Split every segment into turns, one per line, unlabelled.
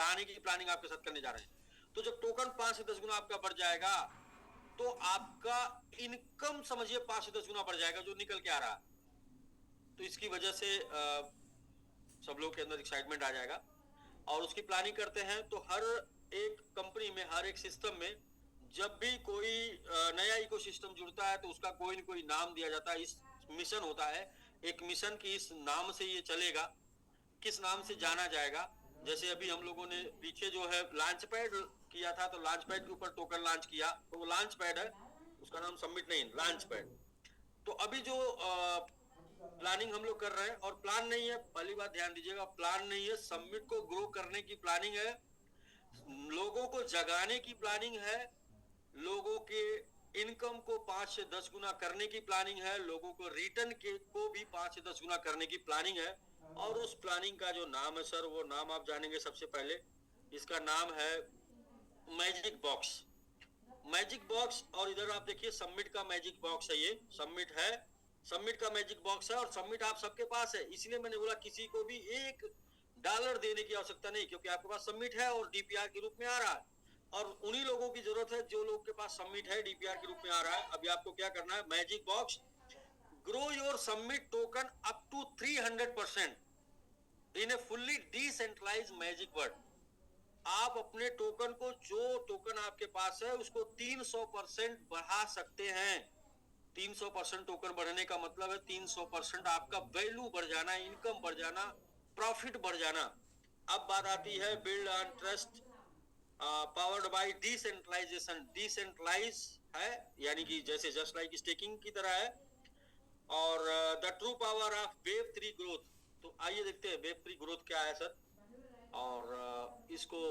बढ़ाने की प्लानिंग आपके साथ करने जा रहे हैं। तो जब टोकन 5 से 10 गुना आपका बढ़ जाएगा तो आपका इनकम समझिए 5 से 10 गुना बढ़ जाएगा जो निकल के आ रहा है। तो इसकी वजह से सब लोग के अंदर एक्साइटमेंट आ जाएगा और उसकी प्लानिंग करते हैं। तो हर एक कंपनी में, हर एक सिस्टम में जब भी कोई नया इकोसिस्टम जुड़ता है तो उसका कोई न कोई नाम दिया जाता है। इस मिशन होता है एक मिशन की, इस नाम से ये चलेगा, किस नाम से जाना जाएगा। जैसे अभी हम लोगों ने पीछे जो है लॉन्च पैड किया था, तो लॉन्च पैड के ऊपर टोकन लॉन्च किया, तो वो लॉन्च पैड है, उसका नाम सबमिट नहीं, लॉन्च पैड। तो अभी जो प्लानिंग हम लोग कर रहे हैं, और प्लान नहीं है, पहली बात ध्यान दीजिएगा, प्लान नहीं है, सबमिट को ग्रो करने की प्लानिंग है, लोगों को जगाने की प्लानिंग है, लोगों के इनकम को 5 से 10 गुना करने की प्लानिंग है, लोगों को रिटर्न के को भी 5 से 10 गुना करने की प्लानिंग है। और उस प्लानिंग का जो नाम है सर, वो नाम आप जानेंगे सबसे पहले। इसका नाम है मैजिक बॉक्स। Magic box. और इधर आप देखिए सबमिट का मैजिक बॉक्स है, ये सबमिट है, सबमिट का मैजिक बॉक्स है, और सबमिट आप सबके पास है। इसलिए मैंने बोला किसी को भी $1 देने की आवश्यकता नहीं, क्योंकि आपके पास सबमिट है और डीपीआर के रूप में आ रहा है। और उन्हीं लोगों की जरूरत है जो लोग के पास सबमिट है, डीपीआर के रूप में आ रहा है। अभी आपको क्या करना है, magic box grow your submit token up to 300% in a fully decentralised magic word. आप अपने टोकन को, जो टोकन आपके पास है, उसको 300% बढ़ा सकते हैं। 300% टोकन बढ़ने का मतलब है 300% आपका वैल्यू बढ़ जाना, इनकम बढ़ जाना, प्रॉफिट बढ़ जाना। अब बात आती है build on trust powered by decentralisation. Decentralise है यानी कि जैसे जस्ट लाइक स्टेकिंग की तरह है। और the true power of web 3 growth. तो आइए देखते हैं वेब 3 ग्रोथ क्या है सर। और इसको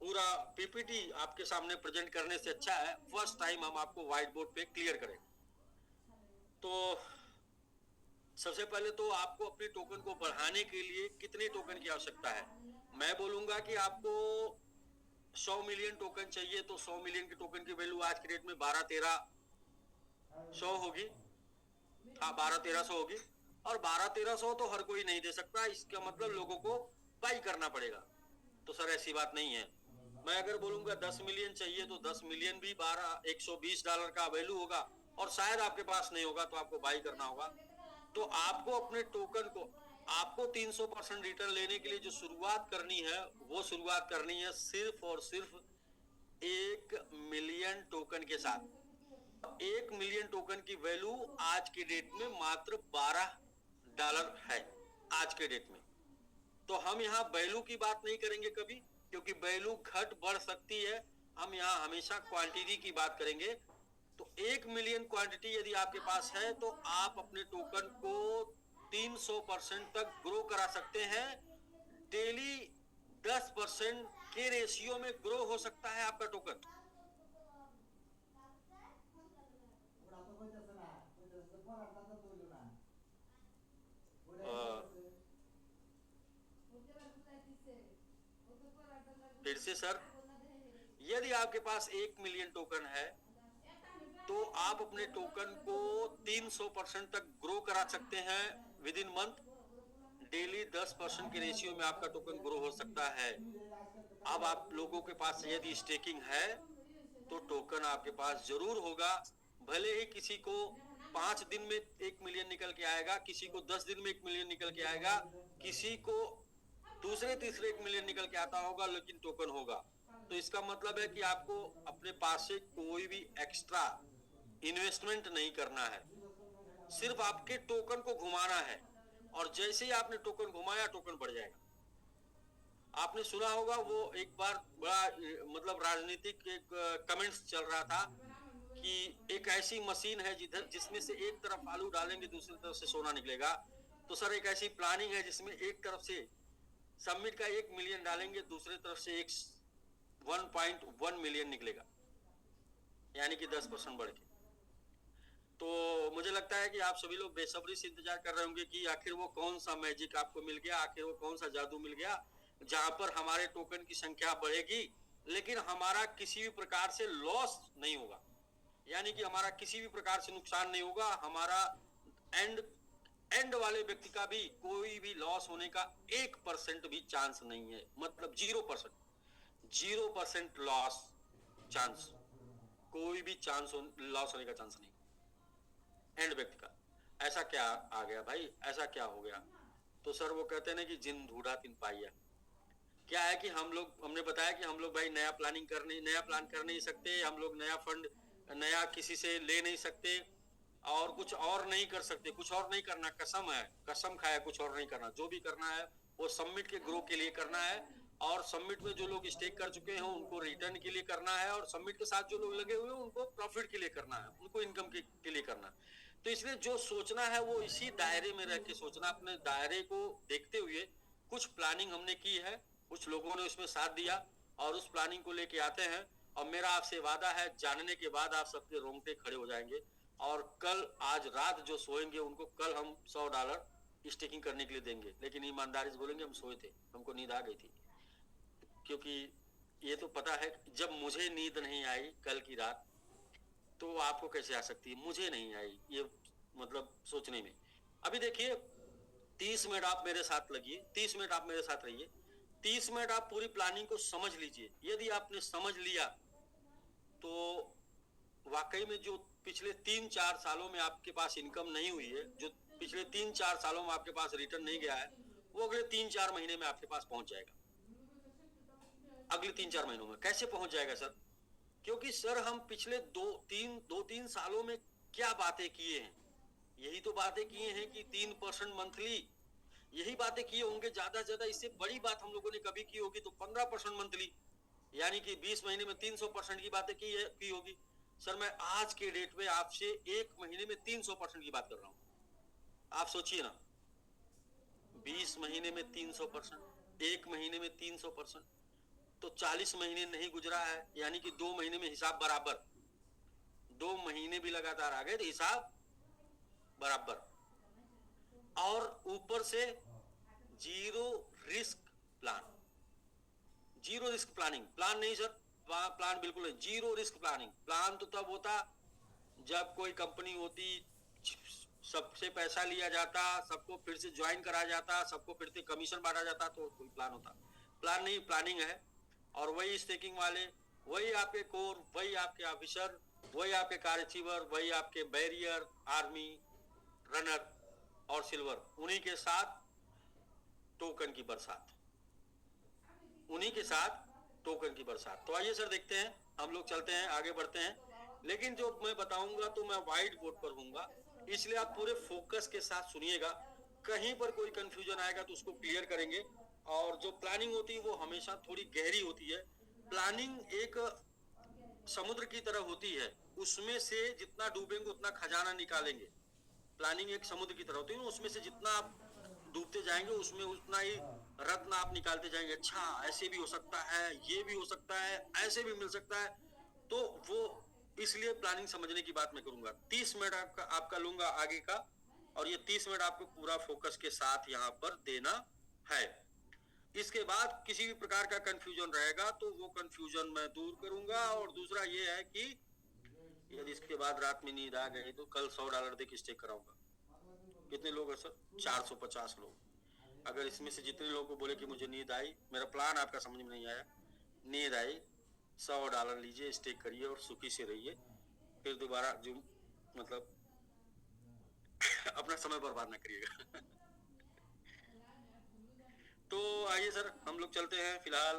पूरा पीपीटी आपके सामने प्रेजेंट करने से अच्छा है फर्स्ट टाइम हम आपको व्हाइट बोर्ड पे क्लियर करें। तो सबसे पहले तो आपको अपने टोकन को बढ़ाने के लिए कितने टोकन की आवश्यकता है। मैं बोलूंगा कि आपको 100 मिलियन टोकन चाहिए, तो 100 मिलियन के टोकन की वैल्यू आज की डेट में 12-13 100 होगी। हाँ, 12-13 100 होगी। और 12-13 100 तो हर कोई नहीं दे सकता, इसका मतलब लोगों को बाई करना पड़ेगा। तो सर ऐसी बात नहीं है। मैं अगर बोलूंगा 10 मिलियन चाहिए, तो 10 मिलियन भी $120 का वैल्यू होगा, और शायद आपके पास नहीं होगा, तो आपको बाई करना होगा। तो आपको अपने टोकन को, आपको 300% रिटर्न लेने के लिए जो शुरुआत करनी है, वो शुरुआत करनी है सिर्फ और सिर्फ 1 मिलियन टोकन के साथ। 1 मिलियन टोकन की वैल्यू आज के डेट में मात्र $12 है आज के डेट में। तो हम यहाँ वैल्यू की बात नहीं करेंगे कभी, क्योंकि वैल्यू घट बढ़ सकती है। हम यहाँ हमेशा क्वांटिटी की बात करेंगे। तो 1 मिलियन क्वांटिटी यदि आपके पास है, तो आप अपने टोकन को 300% तक ग्रो करा सकते हैं। डेली 10% के रेशियो में ग्रो हो सकता है आपका टोकन। फिर से सर, यदि आपके पास 1 मिलियन टोकन है, तो आप अपने टोकन को 300% तक ग्रो करा सकते हैं विद इन मंथ। डेली 10% के रेशियो में आपका टोकन ग्रो हो सकता है। अब आप लोगों के पास यदि स्टेकिंग है, तो टोकन आपके पास जरूर होगा। भले ही किसी को 5 दिन में 1 मिलियन निकल के आएगा, किसी को 10 दिन में 1 मिलियन निकल के आएगा, किसी को दूसरे तीसरे 1 मिलियन निकल के आता होगा, लेकिन टोकन होगा। तो इसका मतलब है कि आपको अपने पास से कोई भी एक्स्ट्रा इन्वेस्टमेंट नहीं करना है, सिर्फ आपके टोकन को घुमाना है। और जैसे ही आपने टोकन घुमाया, टोकन बढ़ जाएगा। आपने सुना होगा वो एक बार बड़ा मतलब राजनीतिक एक कमेंट्स चल रहा था कि एक ऐसी मशीन है जिधर जिसमें से एक तरफ आलू डालेंगे, दूसरी तरफ से सोना निकलेगा। तो सर एक ऐसी प्लानिंग है जिसमें एक तरफ से सबमिट का 1 मिलियन डालेंगे, दूसरी तरफ से 1.1 मिलियन निकलेगा, यानी कि 10% बढ़ के। तो मुझे लगता है कि आप सभी लोग बेसब्री से इंतजार कर रहे होंगे कि आखिर वो कौन सा मैजिक आपको मिल गया, आखिर वो कौन सा जादू मिल गया जहां पर हमारे टोकन की संख्या बढ़ेगी, लेकिन हमारा किसी भी प्रकार से लॉस नहीं होगा, यानी कि हमारा किसी भी प्रकार से नुकसान नहीं होगा। हमारा एंड एंड वाले व्यक्ति का भी कोई भी लॉस होने का 1% भी चांस नहीं है, मतलब 0%, 0% लॉस चांस, कोई भी चांस लॉस होने का चांस नहीं एंड व्यक्ति का। ऐसा क्या आ गया भाई, ऐसा क्या हो गया? तो सर वो कहते हैं ना कि जिन ढूंढा तिन पाया। क्या है कि हमने बताया कि हम लोग भाई नया प्लान कर नहीं सकते, हम लोग नया फंड नया किसी से ले नहीं सकते, और कुछ और नहीं कर सकते, कुछ और नहीं करना, कसम है, कसम खाया, कुछ और नहीं करना। जो भी करना है वो सबमिट के ग्रो के लिए करना है, और सबमिट में जो लोग स्टेक कर चुके हैं उनको रिटर्न के लिए करना है, और सबमिट के साथ जो लोग लगे हुए हैं उनको प्रॉफिट के लिए करना है, उनको इनकम के लिए करना है। तो इसलिए जो सोचना है वो इसी दायरे में रह के सोचना, अपने दायरे को देखते हुए। कुछ प्लानिंग हमने की है, कुछ लोगों ने उसमें साथ दिया, और उस प्लानिंग को लेके आते हैं। और मेरा आपसे वादा है, जानने के बाद आप सबके रोंगटे खड़े हो जाएंगे, और कल आज रात जो सोएंगे उनको कल हम $100 स्टेकिंग करने के लिए देंगे। लेकिन ईमानदारी से बोलेंगे हम सोए थे, हमको नींद आ गई थी। क्योंकि ये तो पता है, जब मुझे नींद नहीं आई कल की रात, तो आपको कैसे आ सकती है? मुझे नहीं आई, ये मतलब सोचने में। अभी देखिए, 30 मिनट आप मेरे साथ लगिए, 30 मिनट आप मेरे साथ रहिए, 30 मिनट आप पूरी प्लानिंग को समझ लीजिए। यदि आपने समझ लिया तो वाकई में जो पिछले 3-4 सालों में आपके पास इनकम नहीं हुई है, जो पिछले 3-4 सालों में आपके पास रिटर्न नहीं गया है, वो अगले 3-4 महीने में आपके पास पहुंच जाएगा। अगले 3-4 महीनों में कैसे पहुंच जाएगा सर? क्योंकि सर हम पिछले 2-3 सालों में क्या बातें किए हैं? यही तो बातें किए हैं कि 3% मंथली, यही बातें किए होंगे। ज्यादा से ज्यादा इससे बड़ी बात हम लोगों ने कभी की होगी तो 15% मंथली, यानी कि 20 महीने में 300% की बातें की होगी। सर मैं आज के डेट में आपसे एक महीने में 300% की बात कर रहा हूँ। आप सोचिए ना, 20 महीने में 300%, एक महीने में 300%, तो 40 महीने नहीं गुजरा है, यानी कि 2 महीने में हिसाब बराबर, 2 महीने भी लगातार आ गए तो हिसाब बराबर, और ऊपर से zero risk plan. Zero risk planning, plan नहीं सर, प्लान बिल्कुल नहीं, जीरो रिस्क प्लानिंग। प्लान तो तब होता जब कोई कंपनी होती, सबसे पैसा लिया जाता, सबको फिर से ज्वाइन करा जाता, सबको फिर से कमीशन बांटा जाता, तो कोई प्लान होता। प्लान नहीं, प्लानिंग है। और वही स्टेकिंग वाले, वही आपके कोर, वही आपके ऑफिसर, वही आपके कार अचीवर, वही आपके बैरियर, आर्मी, रनर और सिल्वर, उन्हीं के साथ टोकन की बरसात, उन्हीं के साथ टोकन की बरसात। तो आइए सर देखते हैं, हम लोग चलते हैं, आगे बढ़ते हैं। लेकिन जो मैं बताऊंगा तो मैं व्हाइट बोर्ड पर हूँगा, इसलिए आप पूरे फोकस के साथ सुनिएगा। कहीं पर कोई कंफ्यूजन आएगा तो उसको क्लियर करेंगे। और जो प्लानिंग होती है वो हमेशा थोड़ी गहरी होती है। प्लानिंग एक समुद्र की तरह होती है, उसमें से जितना डूबेंगे उतना खजाना निकालेंगे। प्लानिंग एक समुद्र की तरह होती है, उसमें से जितना आप डूबते जाएंगे उसमें उतना ही रत्न आप निकालते जाएंगे। अच्छा ऐसे भी हो सकता है, ये भी हो सकता है, ऐसे भी मिल सकता है। तो वो इसलिए प्लानिंग समझने की बात मैं करूंगा। 30 मिनट आपका लूंगा आगे का, और ये 30 मिनट आपको पूरा फोकस के साथ यहाँ पर देना है। इसके बाद किसी भी प्रकार का कंफ्यूजन रहेगा तो वो कंफ्यूजन मैं दूर करूंगा। और दूसरा ये है कि यदि इसके बाद रात में नींद आ गई तो कल $100 दे के स्टे कराऊंगा। कितने लोग हैं सर? 450 लोग। अगर इसमें से जितने लोगों को बोले कि मुझे नींद आई, मेरा प्लान आपका समझ में नहीं आया, नींद आई, $100 लीजिए, स्टे करिए और सुखी से रहिए। फिर दोबारा जो मतलब अपना समय बर्बाद ना करिएगा। तो आइए सर हम लोग चलते हैं फिलहाल।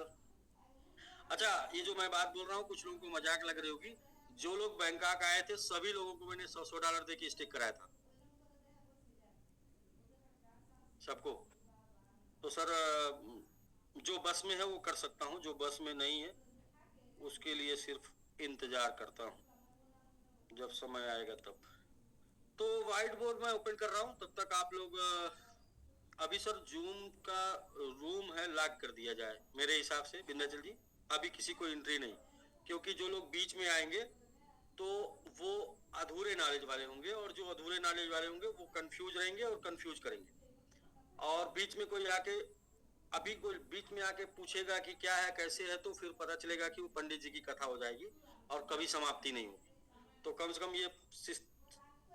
अच्छा, ये जो मैं बात बोल रहा हूँ कुछ लोगों को मजाक लग रही होगी। जो लोग बैंकॉक आए थे सभी लोगों को मैंने $100 दे के स्टे कराया था, सबको। तो सर जो बस में है वो कर सकता हूँ, जो बस में नहीं है उसके लिए सिर्फ इंतजार करता हूँ जब समय आएगा तब। तो व्हाइट बोर्ड मैं ओपन कर रहा हूँ, तब तक आप लोग अभी सर जूम का रूम है लॉक कर दिया जाए मेरे हिसाब से, विंध्याचल जी। अभी किसी को एंट्री नहीं, क्योंकि जो लोग बीच में आएंगे तो वो अधूरे नॉलेज वाले होंगे, और जो अधूरे नॉलेज वाले होंगे वो कंफ्यूज रहेंगे और कंफ्यूज करेंगे। और बीच में कोई आके, अभी कोई बीच में आके पूछेगा कि क्या है कैसे है, तो फिर पता चलेगा कि वो पंडित जी की कथा हो जाएगी और कभी समाप्ति नहीं होगी। तो कम से कम ये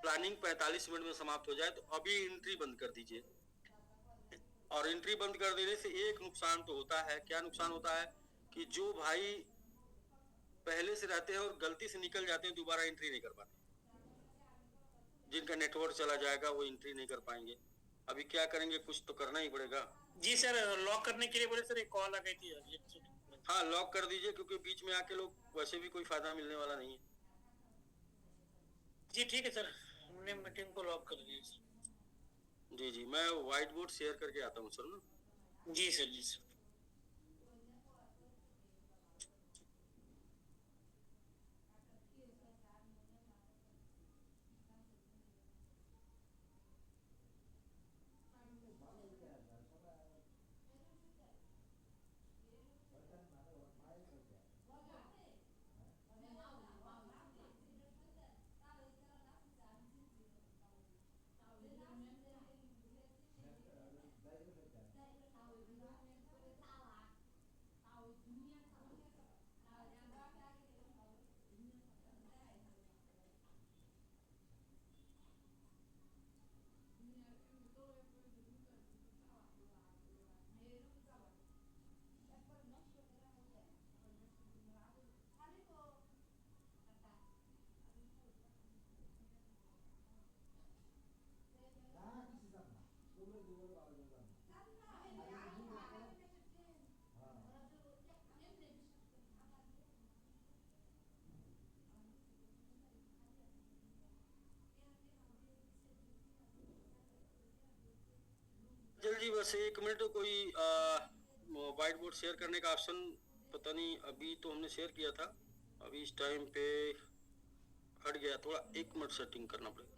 प्लानिंग 45 मिनट में समाप्त हो जाए तो अभी एंट्री बंद कर दीजिए। और एंट्री बंद कर देने से एक नुकसान तो होता है, क्या नुकसान होता है कि जो भाई पहले से रहते हैं और गलती से निकल जाते हैं दोबारा एंट्री नहीं कर पाते, जिनका नेटवर्क चला जाएगा वो एंट्री नहीं कर पाएंगे। अभी क्या करेंगे, कुछ तो करना ही पड़ेगा।
जी सर, लॉक करने के लिए बोले सर, एक कॉल आ गई थी।
हाँ लॉक कर दीजिए, क्योंकि बीच में आके लोग वैसे भी कोई फायदा मिलने वाला नहीं है।
जी ठीक है सर, हमने मीटिंग को लॉक कर दिया सर।
जी जी, मैं व्हाइट बोर्ड शेयर करके आता हूँ सर ना।
जी सर, जी सर।
जल्दी बस 1 मिनट, कोई व्हाइट बोर्ड शेयर करने का ऑप्शन पता नहीं, अभी तो हमने शेयर किया था, अभी इस टाइम पे हट गया, थोड़ा 1 मिनट सेटिंग करना पड़ेगा।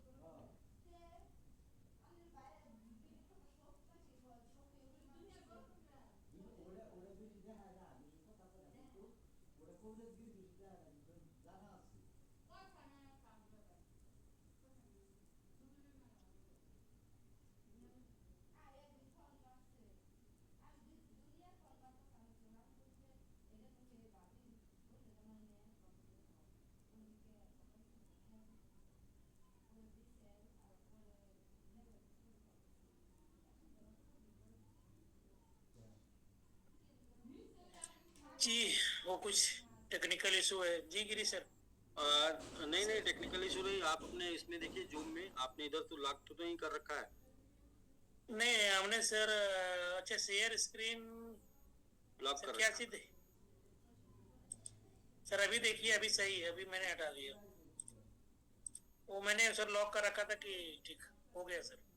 जी, वो कुछ टेक्निकल इशू है जी गिरी सर।
नहीं नहीं, टेक्निकल इशू नहीं, आप अपने इसमें देखिए जूम में, आपने इधर तो लॉक तो नहीं कर रखा है?
नहीं हमने सर, अच्छा शेयर स्क्रीन
लॉक
सर
कर
क्या
रखा
चीज है सर? अभी देखिए, अभी सही है, अभी मैंने हटा दिया। वो मैंने सर लॉक कर रखा था कि ठीक हो गया सर।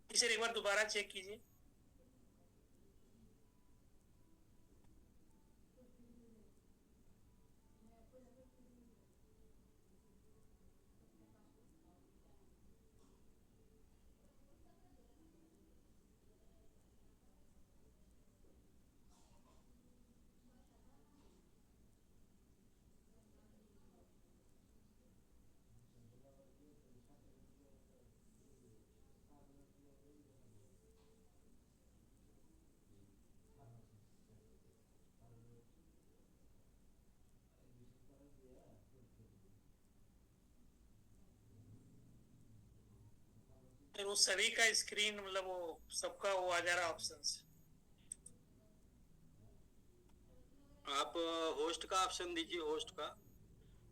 सर एक बार दोबारा चेक कीजिए। फिर वो सभी का स्क्रीन, मतलब वो सबका वो आ जा रहा ऑप्शन।
आप होस्ट का ऑप्शन दीजिए, होस्ट का।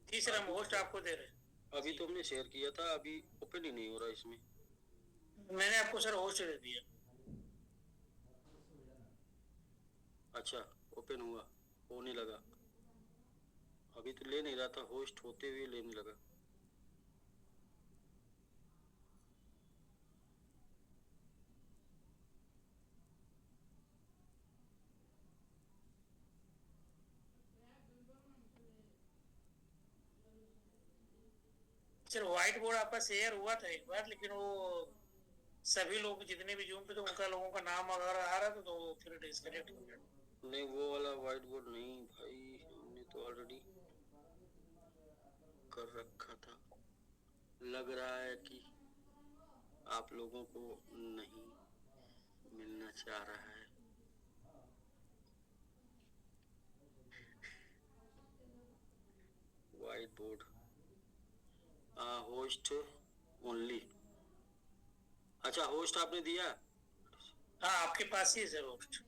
जी सर, हम होस्ट आपको दे रहे हैं।
अभी तो हमने शेयर किया था, अभी ओपन ही नहीं हो रहा इसमें।
मैंने आपको सर होस्ट दे दिया।
अच्छा, ओपन हुआ, होने लगा, अभी तो ले नहीं रहा था, होस्ट होते हुए लेने लगा।
सर व्हाइट बोर्ड आपका शेयर हुआ था एक बार, लेकिन वो सभी लोग जितने भी जूम पे थे उनका लोगों का नाम वगैरह आ रहा था, तो फिर डिस्कनेक्ट हो गया।
नहीं वो वाला व्हाइट बोर्ड नहीं भाई, हमने तो ऑलरेडी कर रखा था। लग रहा है कि आप लोगों को नहीं मिलना चाह रहा है। White board host only. अच्छा होस्ट आपने दिया।
हाँ आपके पास ही है सर होस्ट।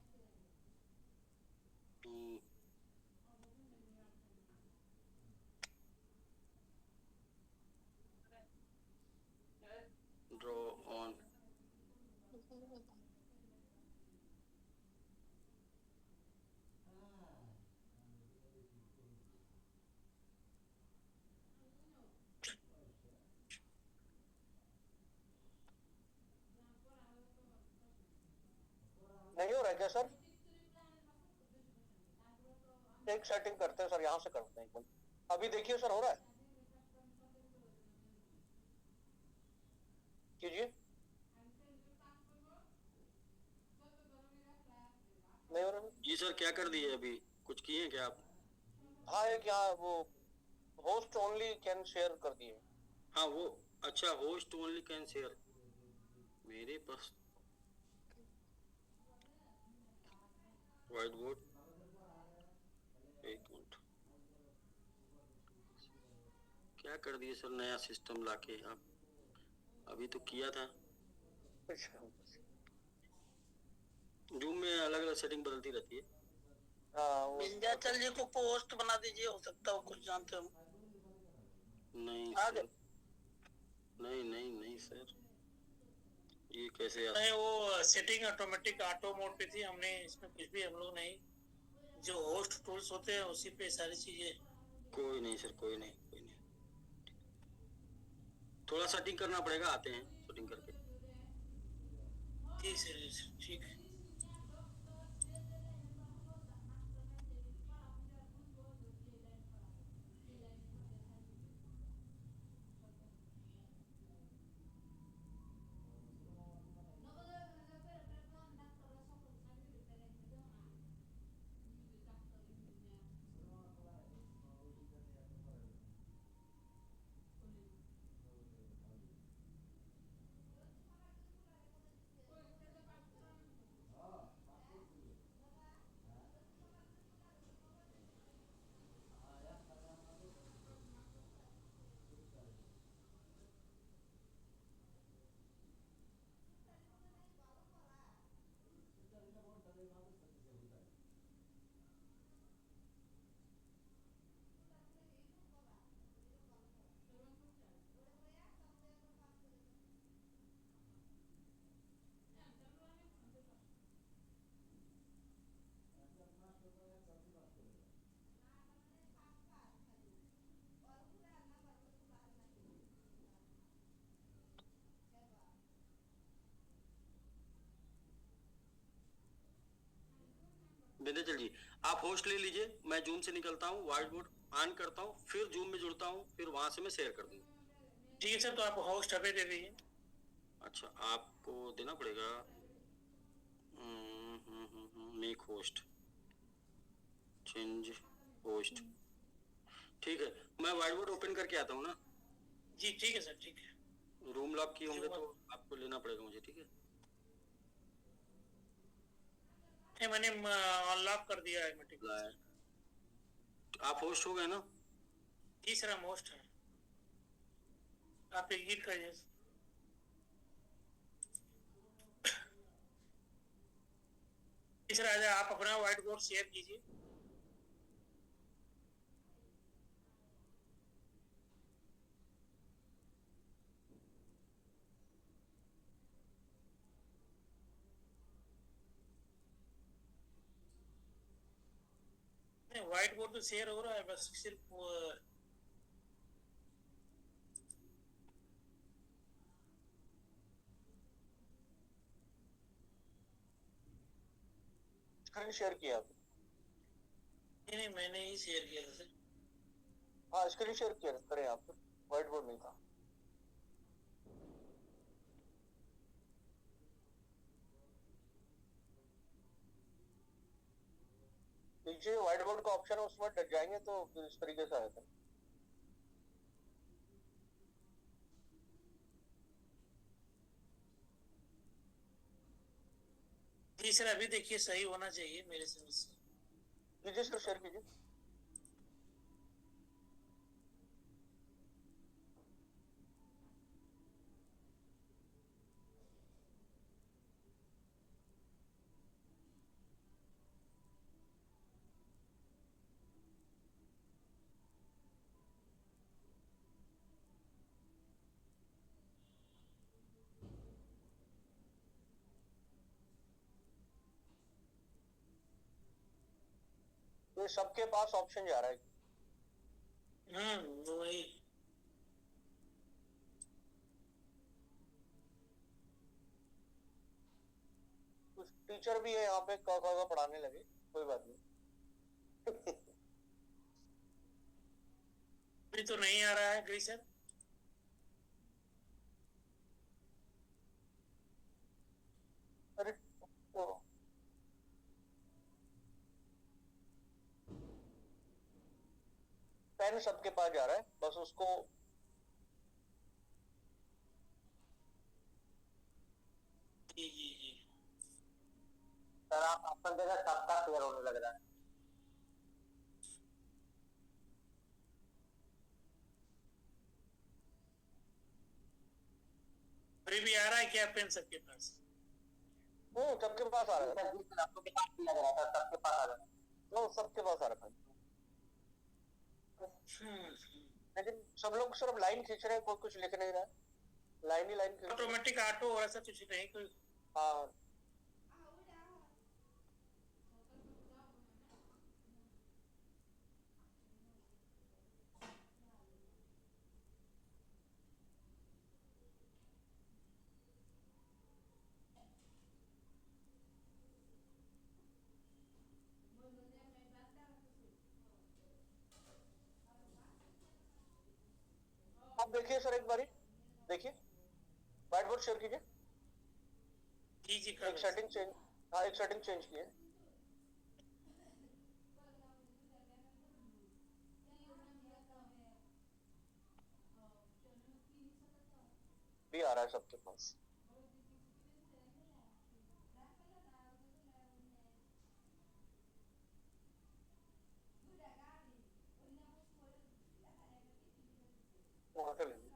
ड्रॉ ऑन
नहीं हो रहा है क्या सर? एक सेटिंग करते हैं सर, यहाँ से करते हैं एक मिनट। अभी देखिए सर, हो रहा है? कीजिए। नहीं हो रहा है?
जी सर क्या कर दिए अभी, कुछ किए हैं क्या आप?
हाँ एक यहाँ वो होस्ट ओनली कैन शेयर कर दिए।
हाँ वो अच्छा होस्ट ओनली कैन शेयर मेरे पास व्हाइट बोर्ड। एक मिनट क्या कर दिए सर नया सिस्टम लाके आप, अभी तो किया था। जूम में अलग अलग सेटिंग बदलती रहती है।
हाँ
विंध्याचल जी को पोस्ट बना दीजिए, हो सकता हो कुछ जानते हो।
नहीं
आ
सर
गए।
नहीं नहीं नहीं सर ये कैसे
नहीं वो सेटिंग ऑटोमेटिक ऑटो मोड पे थी, हमने इसमें कुछ भी हम लोग नहीं, जो होस्ट टूल्स होते हैं उसी पे सारी चीजें।
कोई नहीं सर कोई नहीं कोई नहीं, थोड़ा सेटिंग करना पड़ेगा, आते हैं सेटिंग करके।
ठीक है ठीक है।
विंध्याचल जी आप होस्ट ले लीजिए, मैं जूम से निकलता हूँ, व्हाइट बोर्ड ऑन करता हूँ, फिर जूम में जुड़ता हूँ, फिर वहां से मैं शेयर कर दूंगा।
ठीक है सर, तो आप होस्ट अभी दे दीजिए।
अच्छा आपको देना पड़ेगा मेक होस्ट चेंज होस्ट। ठीक है मैं व्हाइट बोर्ड ओपन करके आता हूँ ना।
जी ठीक है सर ठीक है।
रूम लॉक किए होंगे तो आपको लेना पड़ेगा मुझे, ठीक है?
मैंने अनलॉक कर दिया है मीटिंग।
आप होस्ट हो गए ना?
जी सर हम होस्ट हैं, आप एग्जिट करिए। सर आज आप अपना व्हाइट बोर्ड शेयर कीजिए। व्हाइट बोर्ड तो शेयर हो रहा है, बस सिर्फ
स्क्रीन शेयर किया आपने?
नहीं मैंने ही शेयर किया था सर।
हाँ स्क्रीन शेयर किया करें आप, व्हाइट बोर्ड नहीं था। नीचे व्हाइट बोर्ड का ऑप्शन है, उसमें टच जाएंगे तो इस तरीके से आएगा।
जी सर अभी देखिए सही होना चाहिए मेरे समझ से।
कीजिए सर, शेयर कीजिए। तो सबके पास ऑप्शन जा रहा है।
वही।
कुछ टीचर भी है यहाँ पे क ख ग पढ़ाने लगे, कोई बात नहीं।
अभी तो नहीं आ रहा है ग्री सर।
अरे पेन सबके पास जा रहा है, बस उसको
जी जी जी।
सर आप ऑप्शन देगा, सबका क्लियर होने लग रहा है।
अभी भी आ रहा है क्या पेन सबके पास?
सबके पास आ रहा है। आपके पास भी लग रहा था, सबके पास आ रहा है। सबके पास आ रहा है। लेकिन सब लोग सिर्फ लाइन खींच रहे हैं, कोई कुछ लिख नहीं रहा है, लाइन ही लाइन खींच।
ऑटोमेटिक ऑटो और ऐसा कुछ नहीं कोई।
हाँ आप देखिए सर, एक बारी देखिए, व्हाइट बोर्ड शेयर कीजिए।
जी जी
एक सेटिंग चेंज, हाँ एक सेटिंग चेंज की है। भी आ रहा है सबके पास। वहां से लीजिए।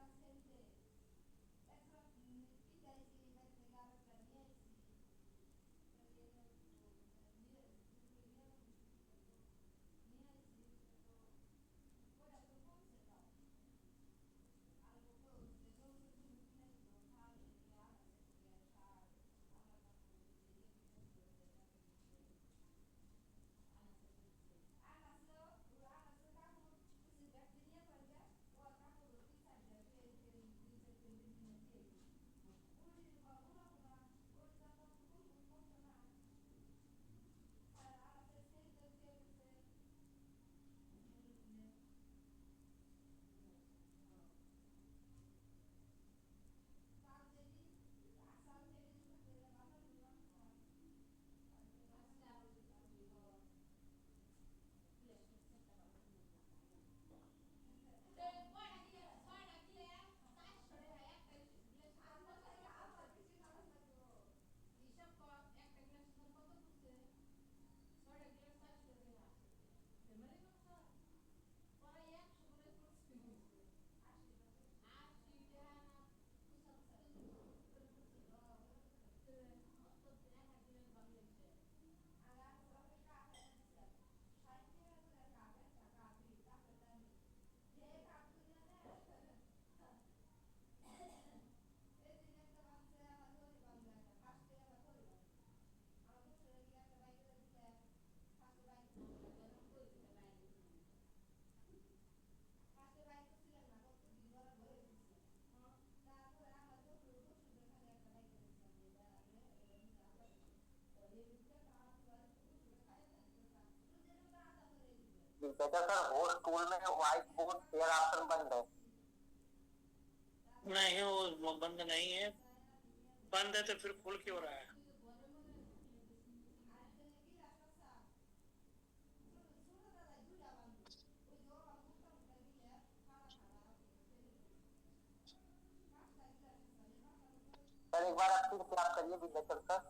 बेटा सर, वो स्कूल में व्हाइट बोर्ड शेयर ऑप्शन बंद है।
नहीं वो बंद नहीं है, बंद है तो फिर खुल क्यों रहा है?
सर एक बार आप फिर से आप करिए विजय सर।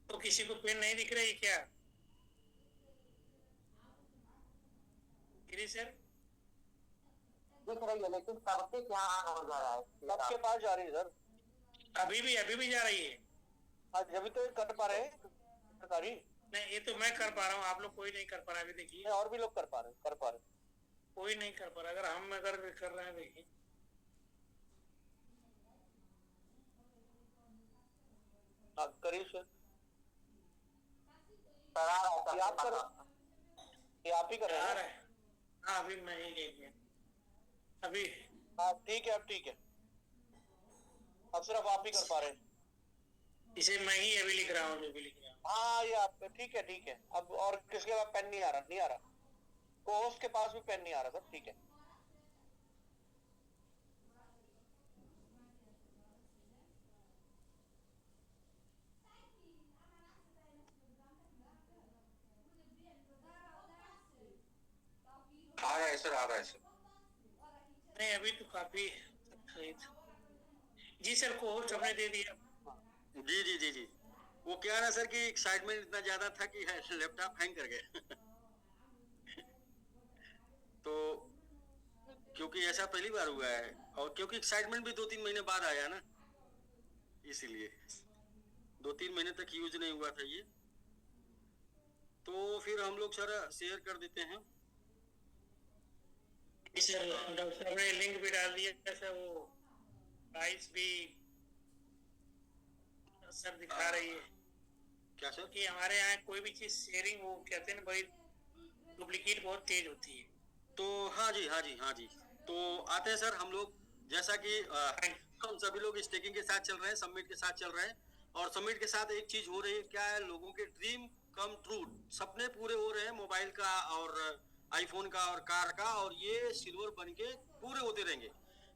तो किसी को पेन नहीं दिख रही क्या गिरी सर?
दिख रही है, लेकिन सबके क्या हो जा रहा है, सबके पास जा रही है सर।
अभी भी जा रही है।
आज जब तो कर पा रहे हैं सरकारी।
नहीं, ये तो मैं कर पा रहा हूँ, आप लोग कोई नहीं कर पा रहा। अभी देखिए,
और भी लोग कर पा रहे हैं।
कोई नहीं कर पा रहा। अगर हम अगर कर रहे हैं, देखिए
आप करिए सर। ये आप कर, ये आप ही कर रहे
आ
हैं
रहा है। हाँ, अभी मैं ही देखिए अभी।
हाँ ठीक है, अब ठीक है, अब सिर्फ आप ही कर पा रहे हैं।
इसे मैं ही अभी लिख रहा हूँ, जो भी लिख रहा हूँ।
हाँ ये आप, ठीक है। अब और किसके पास पेन नहीं आ रहा, को होस्ट के पास भी पेन नहीं आ रहा सर, ठीक है।
आ रहा है सर, आ रहा है सर।
नहीं, अभी तो काफी सही था। जी सर, को होस्ट हमने दे दिया।
जी जी जी जी। वो क्या ना सर कि एक्साइटमेंट इतना ज्यादा था कि लैपटॉप हैंग कर गया। तो क्योंकि ऐसा पहली बार हुआ है, और क्योंकि एक्साइटमेंट भी 2-3 महीने बाद आया ना, इसीलिए 2-3 महीने तक यूज नहीं हुआ था ये। तो फिर हम लोग सर शेयर कर देते हैं।
सर डॉक्टर साहब ने लिंक भी डाल दिया जैसे वो प्राइस भी सर दिखा रही है।
क्या सर?
कि हमारे यहाँ कोई भी चीज शेयरिंग, वो कहते हैं ना भाई, डुप्लीकेट बहुत तेज होती है।
तो हाँ जी, हाँ जी, हाँ जी। तो आते हैं सर हम लोग, जैसा कि हम सभी लोग स्टेकिंग के साथ चल रहे हैं, सबमिट के साथ चल रहे हैं, और सबमिट के साथ एक चीज हो रही है, क्या है, लोगों के ड्रीम कम ट्रू, सपने पूरे हो रहे हैं, मोबाइल का और आईफोन का और कार का, और ये सिल्वर बन के पूरे होते रहेंगे।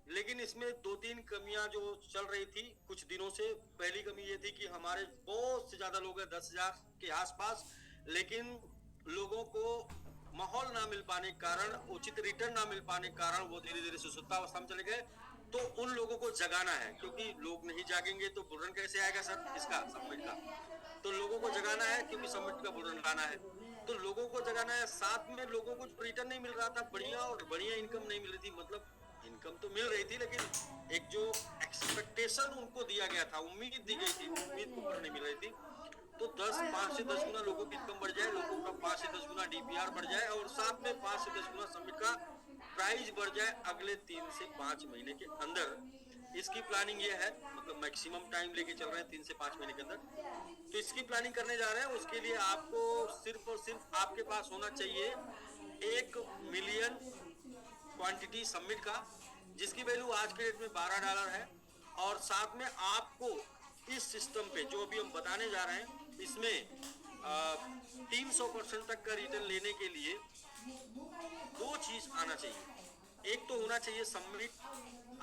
लेकिन इसमें 2-3 कमियां जो चल रही थी कुछ दिनों से। पहली कमी ये थी कि हमारे बहुत से ज्यादा लोग हैं, 10,000 के आसपास, लेकिन लोगों को माहौल ना मिल पाने के कारण, उचित रिटर्न ना मिल पाने के कारण वो धीरे धीरे सुसुप्तावस्था में चले गए। तो उन लोगों को जगाना है, क्योंकि लोग नहीं जागेंगे तो बुलरन कैसे आएगा सर, इसका सबमिट का। तो लोगों को जगाना है, क्योंकि सबमिट का बुलरन लाना है, तो लोगों को जगाना है। साथ में लोगों को रिटर्न नहीं मिल रहा था बढ़िया, और बढ़िया इनकम नहीं मिल रही थी, मतलब इनकम तो मिल रही थी, लेकिन एक जो एक्सपेक्टेशन उनको दिया गया था, उम्मीद दी गई थी, उम्मीद को पूरा नहीं मिल रही थी। तो 5 से 10 गुना लोगों की इनकम बढ़ जाए, लोगों का 5 से 10 गुना डीपीआर बढ़ जाए, और साथ में 5 से 10 गुना सबमिट का प्राइस बढ़ जाए अगले 3 से 5 महीने के अंदर। इसकी प्लानिंग ये है, मतलब मैक्सिमम टाइम लेके चल रहे हैं 3 से 5 महीने के अंदर। तो इसकी प्लानिंग करने जा रहे हैं। उसके लिए आपको सिर्फ और सिर्फ आपके पास होना चाहिए 1 मिलियन क्वांटिटी सबमिट का, जिसकी वैल्यू आज के डेट में $12 है। और साथ में आपको इस सिस्टम पे जो अभी हम बताने जा रहे हैं, इसमें 300% तक का रिटर्न लेने के लिए 2 चीज आना चाहिए। एक तो होना चाहिए सबमिट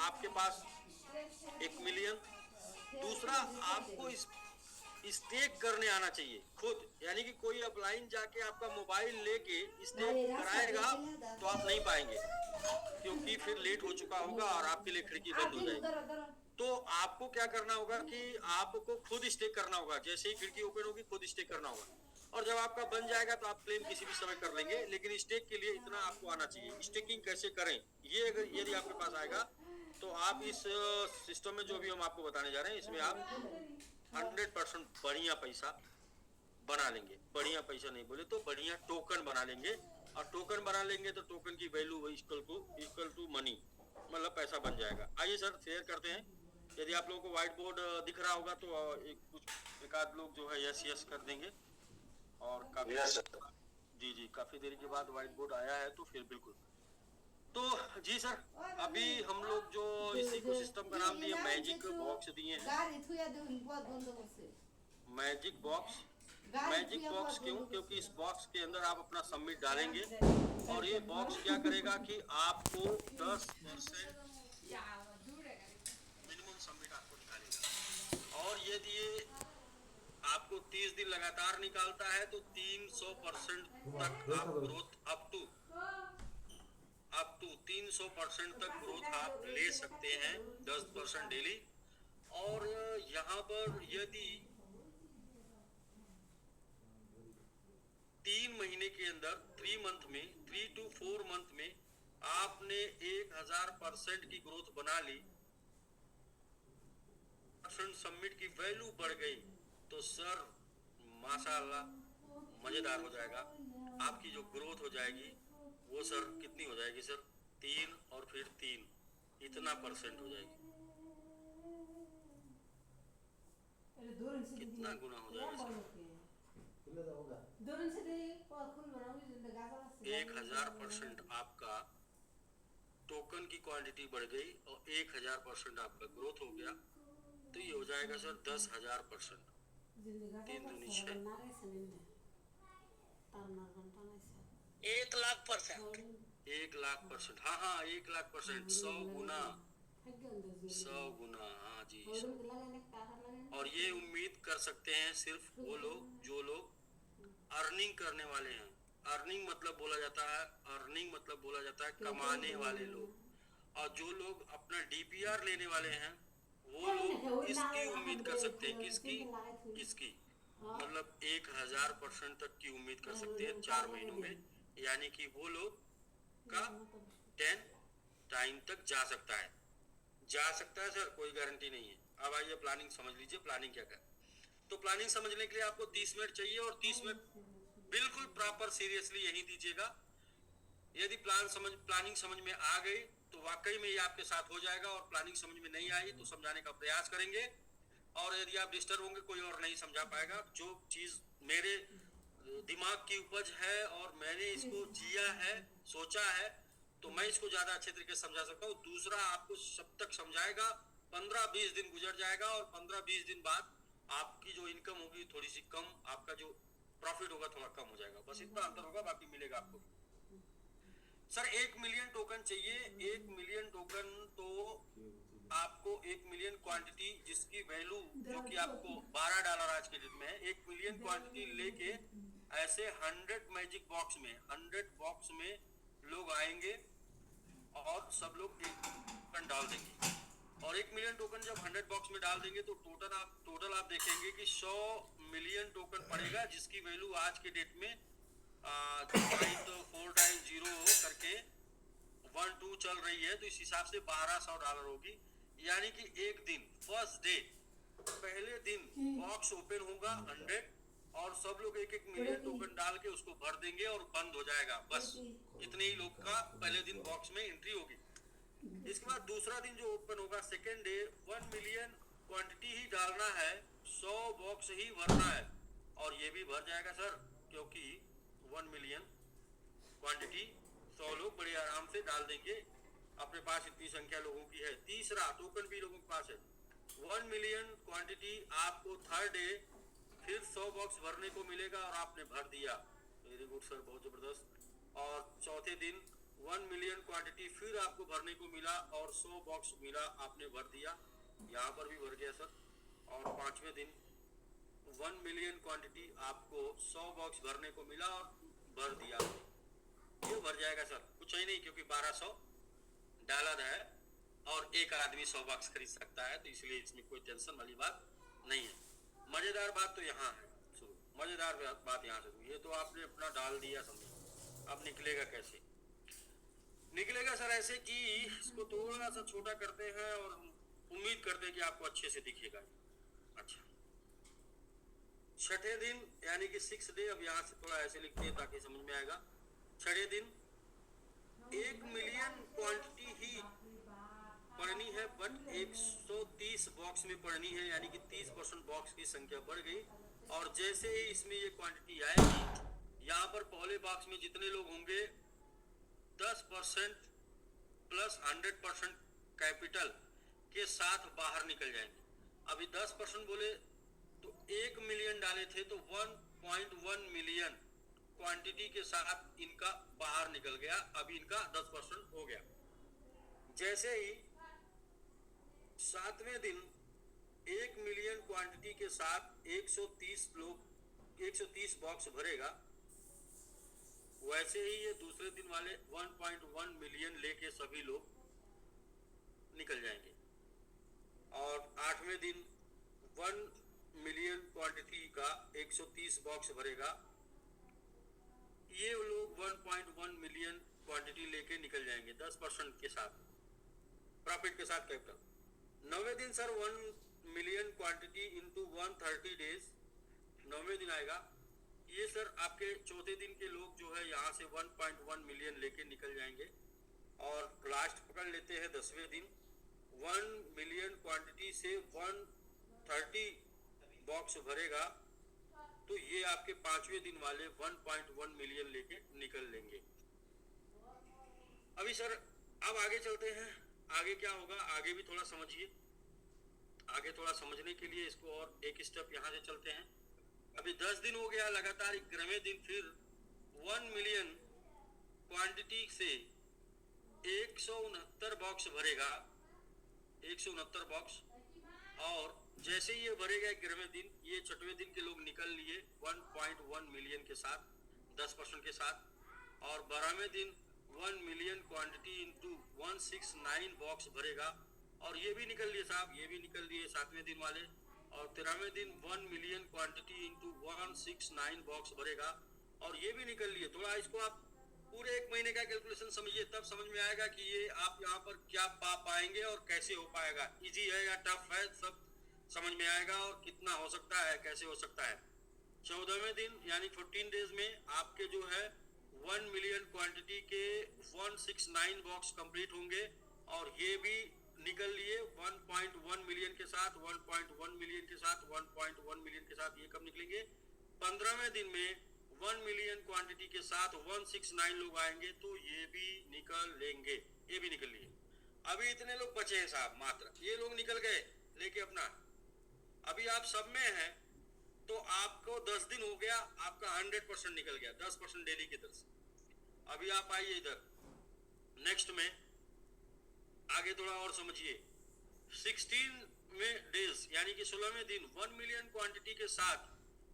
आपके पास 1 मिलियन, दूसरा आपको स्टेक करने आना चाहिए खुद, यानी कि कोई अपलाइन जाके आपका मोबाइल लेके स्टेक कराएगा तो आप नहीं पाएंगे, क्योंकि फिर लेट हो चुका होगा और आपके लिए खिड़की बंद हो जाएगी। तो आपको क्या करना होगा कि आपको खुद स्टेक करना होगा। जैसे ही खिड़की ओपन होगी खुद स्टेक करना होगा, और जब आपका बन जाएगा तो आप क्लेम किसी भी समय कर लेंगे। लेकिन स्टेक के लिए इतना आपको आना चाहिए। स्टेकिंग कैसे करें, ये अगर यदि आपके पास आएगा तो आप इस सिस्टम में जो भी हम आपको बताने जा रहे हैं, इसमें आप 100% बढ़िया पैसा बना लेंगे। बढ़िया पैसा नहीं बोले तो बढ़िया टोकन बना लेंगे, और टोकन बना लेंगे तो टोकन की वैल्यू इक्वल टू मनी, मतलब पैसा बन जाएगा। आइए सर शेयर करते हैं। यदि आप लोगों को व्हाइट बोर्ड दिख रहा होगा तो एक आध लोग जो है यस यस कर देंगे। और काफी जी जी, काफी देर के बाद व्हाइट बोर्ड आया है, तो फिर बिल्कुल। तो जी सर, अभी हम लोग जो इसी को सिस्टम का नाम दिए मैजिक बॉक्स दिए हैं। मैजिक बॉक्स, मैजिक बॉक्स क्यों? क्योंकि इस बॉक्स के अंदर आप अपना सबमिट डालेंगे, और ये बॉक्स क्या करेगा कि आपको 10% मिनिमम सबमिट आपको निकालेगा। और यदि ये आपको 30 दिन लगातार निकालता है तो 300% तक आप ग्रोथ अप टू 300% तक ग्रोथ आप ले सकते हैं, 10% डेली। और यहाँ पर यदि 3 महीने के अंदर 3 to 4 मंथ में आपने 1000% की ग्रोथ बना ली, सबमिट की वैल्यू बढ़ गई, तो सर माशाल्लाह मजेदार हो जाएगा। आपकी जो ग्रोथ हो जाएगी वो सर कितनी हो जाएगी सर, 3 और फिर 3 इतना % हो जाएगी। कितना गुना हो जाएगा सर, 1000% आपका टोकन की क्वांटिटी बढ़ गई और 1000% आपका ग्रोथ हो गया, तो ये हो जाएगा सर 10,000%। 3 दूनी 6,
1,00,000%।
1,00,000%। हाँ हाँ 1,00,000%, 100 गुना, 100 गुना, हाँ जी सर। और ये उम्मीद कर सकते हैं सिर्फ वो लोग जो लोग अर्निंग करने वाले हैं। अर्निंग मतलब बोला जाता है कमाने वाले लोग। और जो लोग अपना डीपीआर लेने वाले हैं वो लोग इसकी उम्मीद कर सकते हैं, किसकी मतलब 1,000% तक की उम्मीद कर सकते हैं 4 महीनों में, यानी कि वो लोग का 10 टाइम तक जा सकता है सर, कोई गारंटी नहीं है। अब आइए प्लानिंग समझ लीजिए, प्लानिंग क्या है। तो प्लानिंग समझने के लिए आपको 30 मिनट चाहिए, और 30 मिनट बिल्कुल प्रॉपर सीरियसली यही दीजिएगा। यदि प्लानिंग समझ में आ गई तो वाकई में ये आपके साथ हो जाएगा, और प्लानिंग समझ में नहीं आई तो समझाने का प्रयास करेंगे। और यदि आप डिस्टर्ब होंगे, कोई और नहीं समझा पाएगा। जो चीज मेरे दिमाग की उपज है और मैंने इसको जिया है, सोचा है, तो मैं इसको ज्यादा अच्छे तरीके से समझा सकता हूँ। दूसरा आपको जब तक समझाएगा 15-20 दिन गुजर जाएगा, और 15-20 दिन बाद आपकी जो इनकम होगी थोड़ी सी कम, आपका जो प्रॉफिट होगा थोड़ा कम हो जाएगा, बस इतना अंतर होगा, बाकी मिलेगा आपको। सर 1 मिलियन टोकन चाहिए। 1 मिलियन टोकन तो आपको 1 मिलियन क्वांटिटी जिसकी वैल्यू जो कि आपको $12 आज के डेट में है, 1 मिलियन क्वांटिटी लेके ऐसे 100 मैजिक बॉक्स में, 100 बॉक्स में लोग आएंगे और सब लोग एक टोकन डाल देंगे। और 1 मिलियन टोकन जब 100 बॉक्स में डाल देंगे तो टोटल आप देखेंगे कि 100 मिलियन टोकन पड़ेगा, जिसकी वैल्यू आज के डेट में 4 टाइम्स 0 करके 1 2 चल रही है, तो इस हिसाब से $1,200 होगी। यानी कि एक दिन फर्स्ट डे पहले दिन बॉक्स ओपन होगा 100, और सब लोग 1-1 मिलियन टोकन डाल के उसको भर देंगे और बंद हो जाएगा। बस इतने ही लोग का पहले दिन बॉक्स में एंट्री होगी। इसके बाद दूसरा दिन जो ओपन होगा सेकेंड डे, 1 मिलियन क्वांटिटी ही डालना है, 100 बॉक्स ही भरना है, और ये भी भर जाएगा सर, क्योंकि 1 मिलियन क्वांटिटी 100 लोग बड़े आराम से डाल देंगे, अपने पास इतनी संख्या लोगों की है। तीसरा टोकन भी लोगों के पास है। 1 मिलियन क्वांटिटी आपको थर्ड डे फिर 100 बॉक्स भरने को मिलेगा, और आपने भर दिया, वेरी गुड सर, बहुत जबरदस्त। और चौथे दिन 1 मिलियन क्वांटिटी फिर आपको भरने को मिला, और 100 बॉक्स मिला, आपने भर दिया, यहाँ पर भी भर गया सर। और पांचवें दिन 1 मिलियन क्वांटिटी आपको 100 बॉक्स भरने को मिला और भर दिया, ये भर जाएगा सर, कुछ ही नहीं, क्योंकि 1200 डॉलर है और एक आदमी 100 बॉक्स खरीद सकता है, तो इसलिए इसमें कोई टेंशन वाली बात नहीं है। मजेदार बात तो यहाँ है, मजेदार बात यहाँ से, ये तो आपने अपना डाल दिया समझो, अब निकलेगा कैसे? निकलेगा सर ऐसे कि इसको थोड़ा सा छोटा करते हैं और उम्मीद करते हैं कि आपको अच्छे से दिखेगा। अच्छा, छठे दिन यानी कि 6th डे, अब यहाँ से थोड़ा ऐसे लिखते हैं ताकि समझ में आएगा। छठे दिन 1 मिलियन क्वांटिटी ही पढ़नी है, बट 130 बॉक्स में पढ़नी है, यानी कि 30% बॉक्स की संख्या बढ़ गई। और जैसे ही इसमें ये क्वांटिटी आएगी, यहाँ पर पहले बॉक्स में जितने लोग होंगे 10% प्लस 100% कैपिटल के साथ बाहर निकल जाएंगे। अभी 10% बोले तो 1 मिलियन डाले थे, तो 1.1 मिलियन क्वांटिटी के साथ इनका बाहर निकल गया, अभी इनका 10% हो गया। जैसे ही 7वें दिन 1 मिलियन क्वांटिटी के साथ 130 बॉक्स भरेगा, वैसे ही ये दूसरे दिन वाले 1.1 मिलियन लेके सभी लोग निकल जाएंगे। और 8वें दिन 1 मिलियन क्वांटिटी का 130 बॉक्स भरेगा, ये लोग 1.1 मिलियन क्वांटिटी लेके निकल जाएंगे 10% के साथ, प्रॉफिट के साथ कैपिटल। 9वें दिन sir 1 million quantity into 130 days, 9वें दिन आएगा ये सर आपके चौथे दिन के लोग जो है यहाँ से 1.1 मिलियन लेके निकल जाएंगे और लास्ट पकड़ लेते हैं 10वें दिन 1 मिलियन क्वांटिटी से 130 बॉक्स भरेगा तो ये आपके 5वें दिन वाले 1.1 मिलियन लेके निकल लेंगे। अभी सर अब आगे चलते हैं, आगे क्या होगा आगे भी थोड़ा समझिए। आगे थोड़ा समझने के लिए इसको और एक स्टेप यहाँ से चलते हैं। अभी 10 दिन हो गया लगातार, 11वें दिन फिर 1 मिलियन क्वांटिटी से 169 बॉक्स भरेगा, 169 बॉक्स। और जैसे ही ये भरेगा 11वें दिन, ये 6वें दिन के लोग निकल लिए 1.1 मिलियन के साथ 10% के साथ। और 12वें दिन 1 मिलियन क्वांटिटी इंटू 169 बॉक्स भरेगा और ये भी निकल लिए साहब, ये भी निकल लिए 7वें दिन वाले। और 13वें दिन 1 मिलियन क्वांटिटी इंटू 169 बॉक्स भरेगा और ये भी निकल लिए। थोड़ा इसको आप पूरे 1 महीने का कैलकुलेशन समझिए, तब समझ में आएगा कि ये आप यहाँ पर क्या पा पाएंगे और कैसे हो पाएगा, इजी है या टफ है, सब समझ में आएगा और कितना हो सकता है, कैसे हो सकता है। 14वें दिन यानी 14 डेज में आपके जो है 1 मिलियन क्वांटिटी के 169 बॉक्स कंप्लीट होंगे और ये भी निकल लिए 1.1 मिलियन के साथ, 1.1 मिलियन के साथ, 1.1 मिलियन के साथ। ये कब निकलेंगे? 15वें दिन में 1 मिलियन क्वांटिटी के साथ 169 लोग आएंगे तो ये भी निकल लेंगे, ये भी निकल लिए। अभी इतने लोग बचे हैं साहब मात्र, ये लोग निकल गए लेके अपना। अभी आप सब में हैं तो आपको 10 दिन हो गया, आपका 100% निकल गया, 10% डेली की तरफ से। अभी आप आइए इधर नेक्स्ट में, आगे थोड़ा और समझिए। 16वें डेज यानी कि 16वें दिन 1 मिलियन क्वांटिटी के साथ,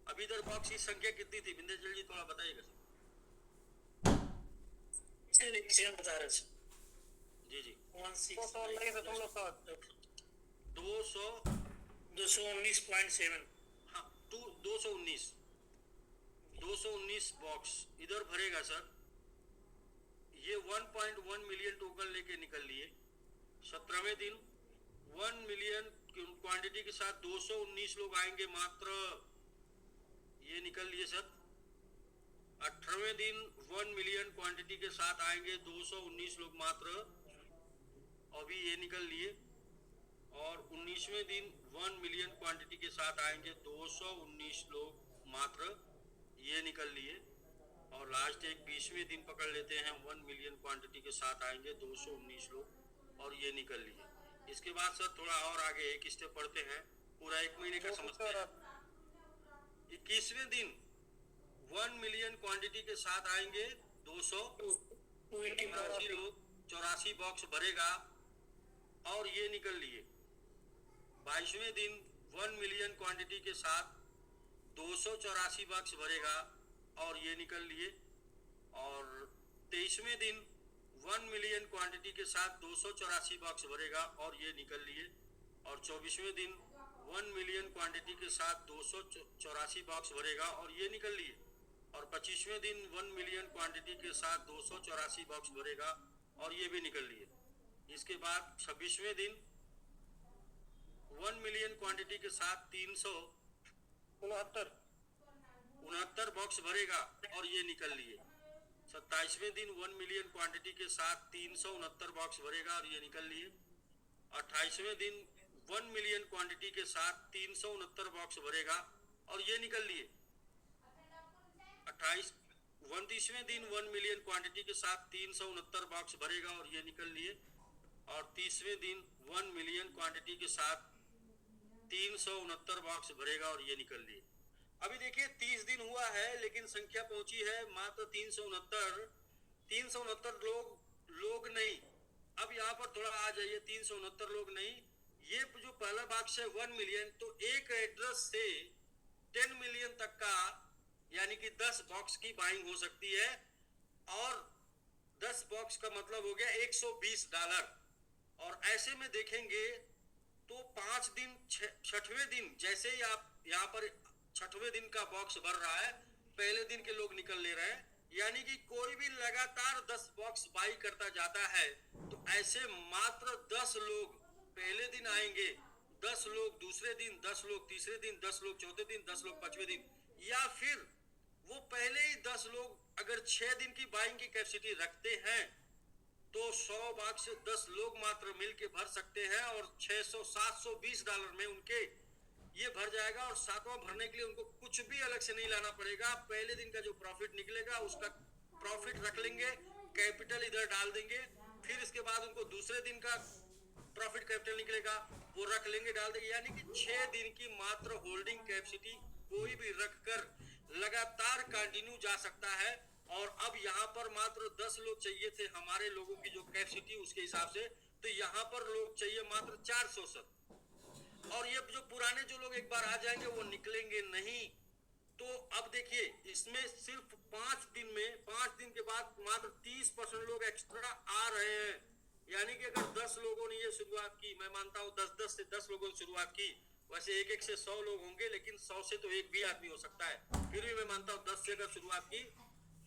अभी इधर बॉक्स की संख्या कितनी थी विंध्याचल जी थोड़ा बताइएगा
बता रहे थे
जी जी।
219.7
हाँ 219 बॉक्स इधर भरेगा सर। ये 1.1 मिलियन टोकन लेके निकल लिए। 17वें दिन 1 मिलियन क्वांटिटी के साथ 219 लोग आएंगे मात्र, ये निकल लिए सर। 18वें दिन 1 मिलियन क्वांटिटी के साथ आएंगे 219 लोग मात्र, अभी ये निकल लिए। और 19वें दिन 1 मिलियन क्वांटिटी के साथ आएंगे 219 लोग मात्र, ये निकल लिए। और लास्ट एक 20वें दिन पकड़ लेते हैं, 1 मिलियन क्वांटिटी के साथ आएंगे 219 लोग और ये निकल लिए। इसके बाद सर थोड़ा और आगे एक स्टेप पढ़ते हैं, पूरा 1 महीने का समझते हैं। 21वें दिन 1 मिलियन क्वांटिटी के साथ आएंगे 284 लोग, 84 बॉक्स भरेगा और ये निकल लिए। 22वें दिन 1 मिलियन क्वांटिटी के साथ 284 बॉक्स भरेगा और ये निकल लिए। और 23वें दिन 1 मिलियन क्वांटिटी के साथ 284 बॉक्स भरेगा और ये निकल लिए। और 24वें दिन 1 मिलियन क्वांटिटी के साथ 284 बॉक्स भरेगा और ये निकल लिए। और 25वें दिन 1 मिलियन क्वांटिटी के साथ 284 बॉक्स भरेगा और ये भी निकल लिए। इसके बाद 26वें दिन 1 मिलियन क्वांटिटी के साथ 369 बॉक्स भरेगा और ये निकल लिए। 27वें दिन 1 मिलियन क्वांटिटी के साथ 369 बॉक्स भरेगा और ये निकल लिए। 28वें दिन 1 मिलियन क्वांटिटी के साथ 369 बॉक्स भरेगा और ये निकल लिए। 29वें दिन 1 मिलियन क्वांटिटी के साथ 369 बॉक्स भरेगा और ये निकल लिए। और 30वें दिन 1 मिलियन क्वांटिटी के साथ 369 बॉक्स भरेगा और ये निकल लिए। अभी देखिए 30 दिन हुआ है लेकिन संख्या पहुंची है मात्र 369 लोग नहीं। अब यहाँ पर थोड़ा आ जाइए, 369 लोग नहीं, ये जो पहला बॉक्स है 1 मिलियन, तो एक एड्रेस से 10 मिलियन तक का यानी कि 10 बॉक्स की बाइंग हो सकती है। और 10 बॉक्स का मतलब हो गया $120। और ऐसे में देखेंगे तो 5 दिन 6वें दिन जैसे ही आप यहाँ पर 6वें दिन का बॉक्स भर रहा है, पहले दिन के लोग निकल ले रहे हैं, यानी कि कोई भी लगातार 10 बॉक्स बाई करता जाता है तो ऐसे मात्र 10 लोग पहले दिन आएंगे, 10 लोग दूसरे दिन, 10 लोग तीसरे दिन, 10 लोग चौथे दिन, 10 लोग 5वें दिन, या फिर वो पहले ही 10 लोग अगर 6 दिन की बाइंग की कैपेसिटी रखते हैं तो 100 भाग से 10 लोग मात्र मिलके भर सकते हैं और 600 720 डॉलर में उनके ये भर जाएगा। और सातवां भरने के लिए उनको कुछ भी अलग से नहीं लाना पड़ेगा। पहले दिन का जो प्रॉफिट निकलेगा उसका प्रॉफिट रख लेंगे, कैपिटल इधर डाल देंगे, फिर इसके बाद उनको दूसरे दिन का प्रॉफिट कैपिटल निकलेगा वो रख लेंगे, डाल देंगे। यानी कि 6 दिन की मात्र होल्डिंग कैपेसिटी कोई भी रखकर लगातार कंटिन्यू जा सकता है। और अब यहाँ पर मात्र 10 लोग चाहिए थे हमारे लोगों की जो कैपेसिटी उसके हिसाब से, तो यहाँ पर लोग चाहिए मात्र 400 सर। और ये जो पुराने जो लोग एक बार आ जाएंगे वो निकलेंगे नहीं। तो अब देखिए इसमें सिर्फ 5 दिन में 5 दिन के बाद मात्र 30% लोग एक्स्ट्रा आ रहे हैं। यानी कि अगर 10 लोगों ने ये शुरुआत की, मैं मानता हूँ 10-10 से 10 लोगों ने शुरुआत की, वैसे एक एक से 100 लोग होंगे, लेकिन 100 से तो एक भी आदमी हो सकता है, फिर भी मैं मानता हूँ 10 से अगर शुरुआत की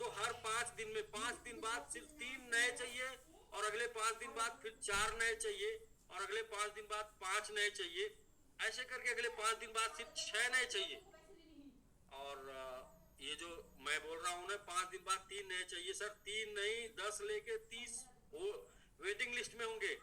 तो हर 5 दिन में 5 दिन बाद सिर्फ 3 नए चाहिए और अगले 5 दिन बाद फिर 4 नए चाहिए और अगले 5 दिन बाद 5 नए चाहिए, ऐसे करके अगले 5 दिन बाद सिर्फ 6 नए चाहिए। और ये जो मैं बोल रहा हूँ ना 5 दिन बाद 3 नए चाहिए सर, 3 नहीं 10 लेके 30 वेटिंग लिस्ट में होंगे,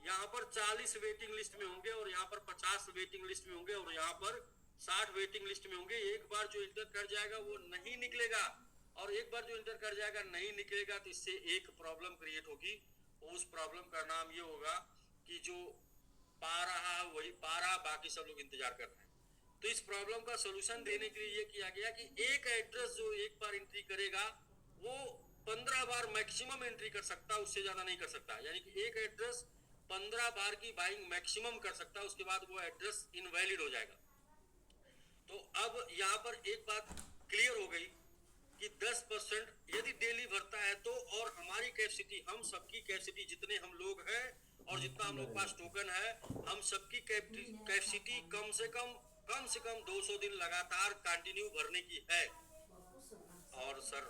यहाँ पर 40 वेटिंग लिस्ट में होंगे और यहाँ पर 50 वेटिंग लिस्ट में होंगे और यहाँ पर 60 वेटिंग लिस्ट में होंगे। एक बार जो इंटर कर जाएगा वो नहीं निकलेगा और एक बार जो इंटर कर जाएगा नहीं निकलेगा तो इससे एक प्रॉब्लम क्रिएट होगी। उस प्रॉब्लम का नाम ये होगा कि जो पा रहा है वही पा रहा, बाकी सब लोग इंतजार कर रहे हैं। तो इस प्रॉब्लम का सोल्यूशन देने के लिए ये किया गया कि एक एड्रेस जो एक बार एंट्री करेगा वो 15 बार मैक्सिमम एंट्री कर सकता, उससे ज्यादा नहीं कर सकता। यानी कि एक एड्रेस 15 बार की बाइंग मैक्सिमम कर सकता है, उसके बाद वो एड्रेस इनवैलिड हो जाएगा। तो अब यहाँ पर एक बात क्लियर हो गई कि 10% यदि डेली भरता है तो, और हमारी कैपेसिटी, हम सबकी कैपेसिटी जितने हम लोग हैं और जितना हम लोग पास टोकन है, हम सबकी कैपेसिटी कम से कम 200 दिन लगातार कंटिन्यू भरने की है। और सर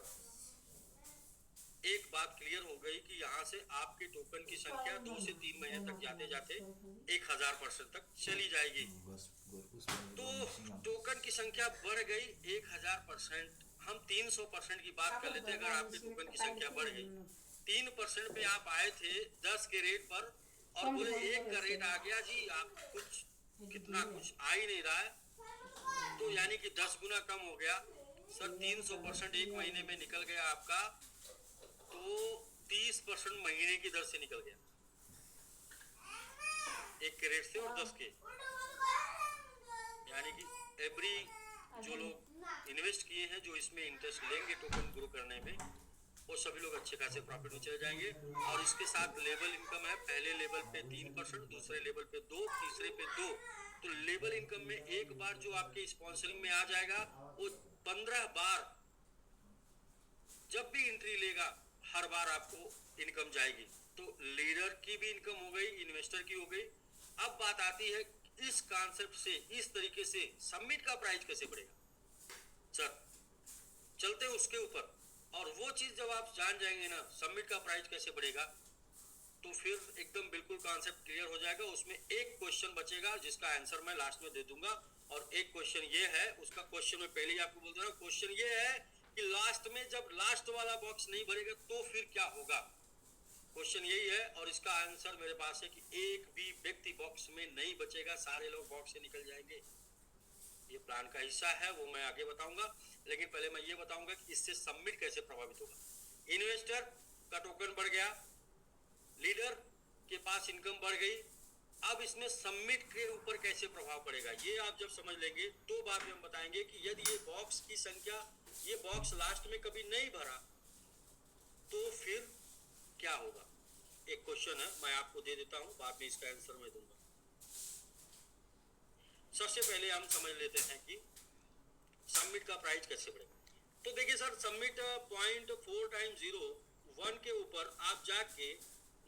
एक बात क्लियर हो गई कि यहाँ से आपके टोकन की संख्या 2 से 3 महीने तक जाते जाते 1000% तक चली जाएगी। तो टोकन की संख्या बढ़ गई 1000%। हम 300% की बात कर लेते हैं। अगर आपके टोकन की संख्या बढ़ गई 3% पे आप आए थे 10 के रेट पर और बोले 1 का रेट आ गया जी, आप कुछ कितना कुछ आ ही नहीं रहा है, तो यानी कि 10 गुना कम हो गया सर। 300% एक महीने में निकल गया आपका, तो 30% महीने की दर से निकल गया, 1 के रेट से और 10 के। यानी कि एवरी जो लोग इन्वेस्ट किए हैं, जो इसमें इंटरेस्ट लेंगे टोकन ग्रो करने में, वो सभी लोग अच्छे खासे प्रॉफिट में चले जाएंगे। और इसके साथ लेवल इनकम है, पहले लेवल पे 3%, दूसरे लेवल पे 2, तीसरे पे 2। तो लेवल इनकम में एक बार जो आपके स्पॉन्सरिंग में आ जाएगा वो 15 बार जब भी एंट्री लेगा हर बार आपको इनकम जाएगी। तो लीडर की भी इनकम हो गई, इन्वेस्टर की हो गई। अब बात आती है इस कॉन्सेप्ट से, इस तरीके से समिट का प्राइस कैसे बढ़ेगा। सर चलते उसके ऊपर, और वो चीज जब आप जान जाएंगे ना समिट का प्राइस कैसे बढ़ेगा, तो फिर एकदम बिल्कुल कॉन्सेप्ट क्लियर हो जाएगा। उसमें एक क्वेश्चन बचेगा जिसका आंसर मैं लास्ट में दे दूंगा, और एक क्वेश्चन ये है, उसका क्वेश्चन मैं पहले ही आपको बोल दे रहा हूँ। क्वेश्चन ये है कि लास्ट में जब लास्ट वाला बॉक्स नहीं भरेगा तो फिर क्या होगा। क्वेश्चन यही है और इसका आंसर मेरे पास है कि एक भी व्यक्ति बॉक्स में नहीं बचेगा, सारे लोग बॉक्स से निकल जाएंगे। ये प्लान का हिस्सा है, वो मैं आगे बताऊंगा। लेकिन पहले मैं ये बताऊंगा कि इससे समिट कैसे प्रभावित होगा। इन्वेस्टर का टोकन बढ़ गया, लीडर के पास इनकम बढ़ गई, अब इसमें समिट के ऊपर कैसे प्रभाव पड़ेगा ये आप जब समझ लेंगे तो बाद में हम बताएंगे कि यदि ये बॉक्स की संख्या, ये बॉक्स लास्ट में कभी नहीं भरा तो फिर क्या होगा। एक क्वेश्चन है, मैं आपको दे देता हूं, बाद में इसका आंसर मैं दूंगा। सबसे पहले हम समझ लेते हैं कि समिट का प्राइस कैसे बढ़ेगा। तो देखिए सर, समिट 0.4x01 के ऊपर आप जाके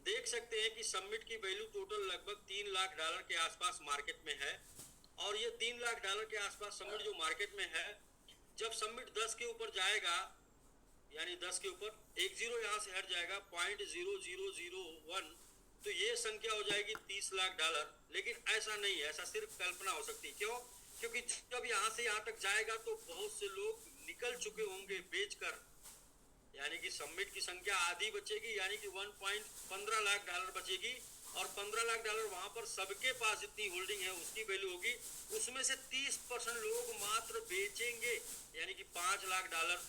देख सकते हैं कि समिट की वैल्यू टोटल लगभग $3 लाख के आसपास मार्केट में है। और ये $3 लाख के आसपास समिट जो मार्केट में है, जब समिट 10 के ऊपर जाएगा, यानी 10 के ऊपर एक जीरो यहाँ से हट जाएगा 0.0001, तो ये संख्या हो जाएगी $30 लाख। लेकिन ऐसा नहीं है, ऐसा सिर्फ कल्पना हो सकती है। क्यों? क्योंकि जब यहाँ से यहाँ तक जाएगा तो बहुत से लोग निकल चुके होंगे बेचकर, यानी कि सबमिट की संख्या आधी बचेगी, यानी कि 1.15 लाख डॉलर बचेगी, और 15 लाख डॉलर वहां पर सबके पास जितनी होल्डिंग है उसकी वैल्यू होगी। उसमें से 30% लोग मात्र बेचेंगे, यानी कि 5 लाख डॉलर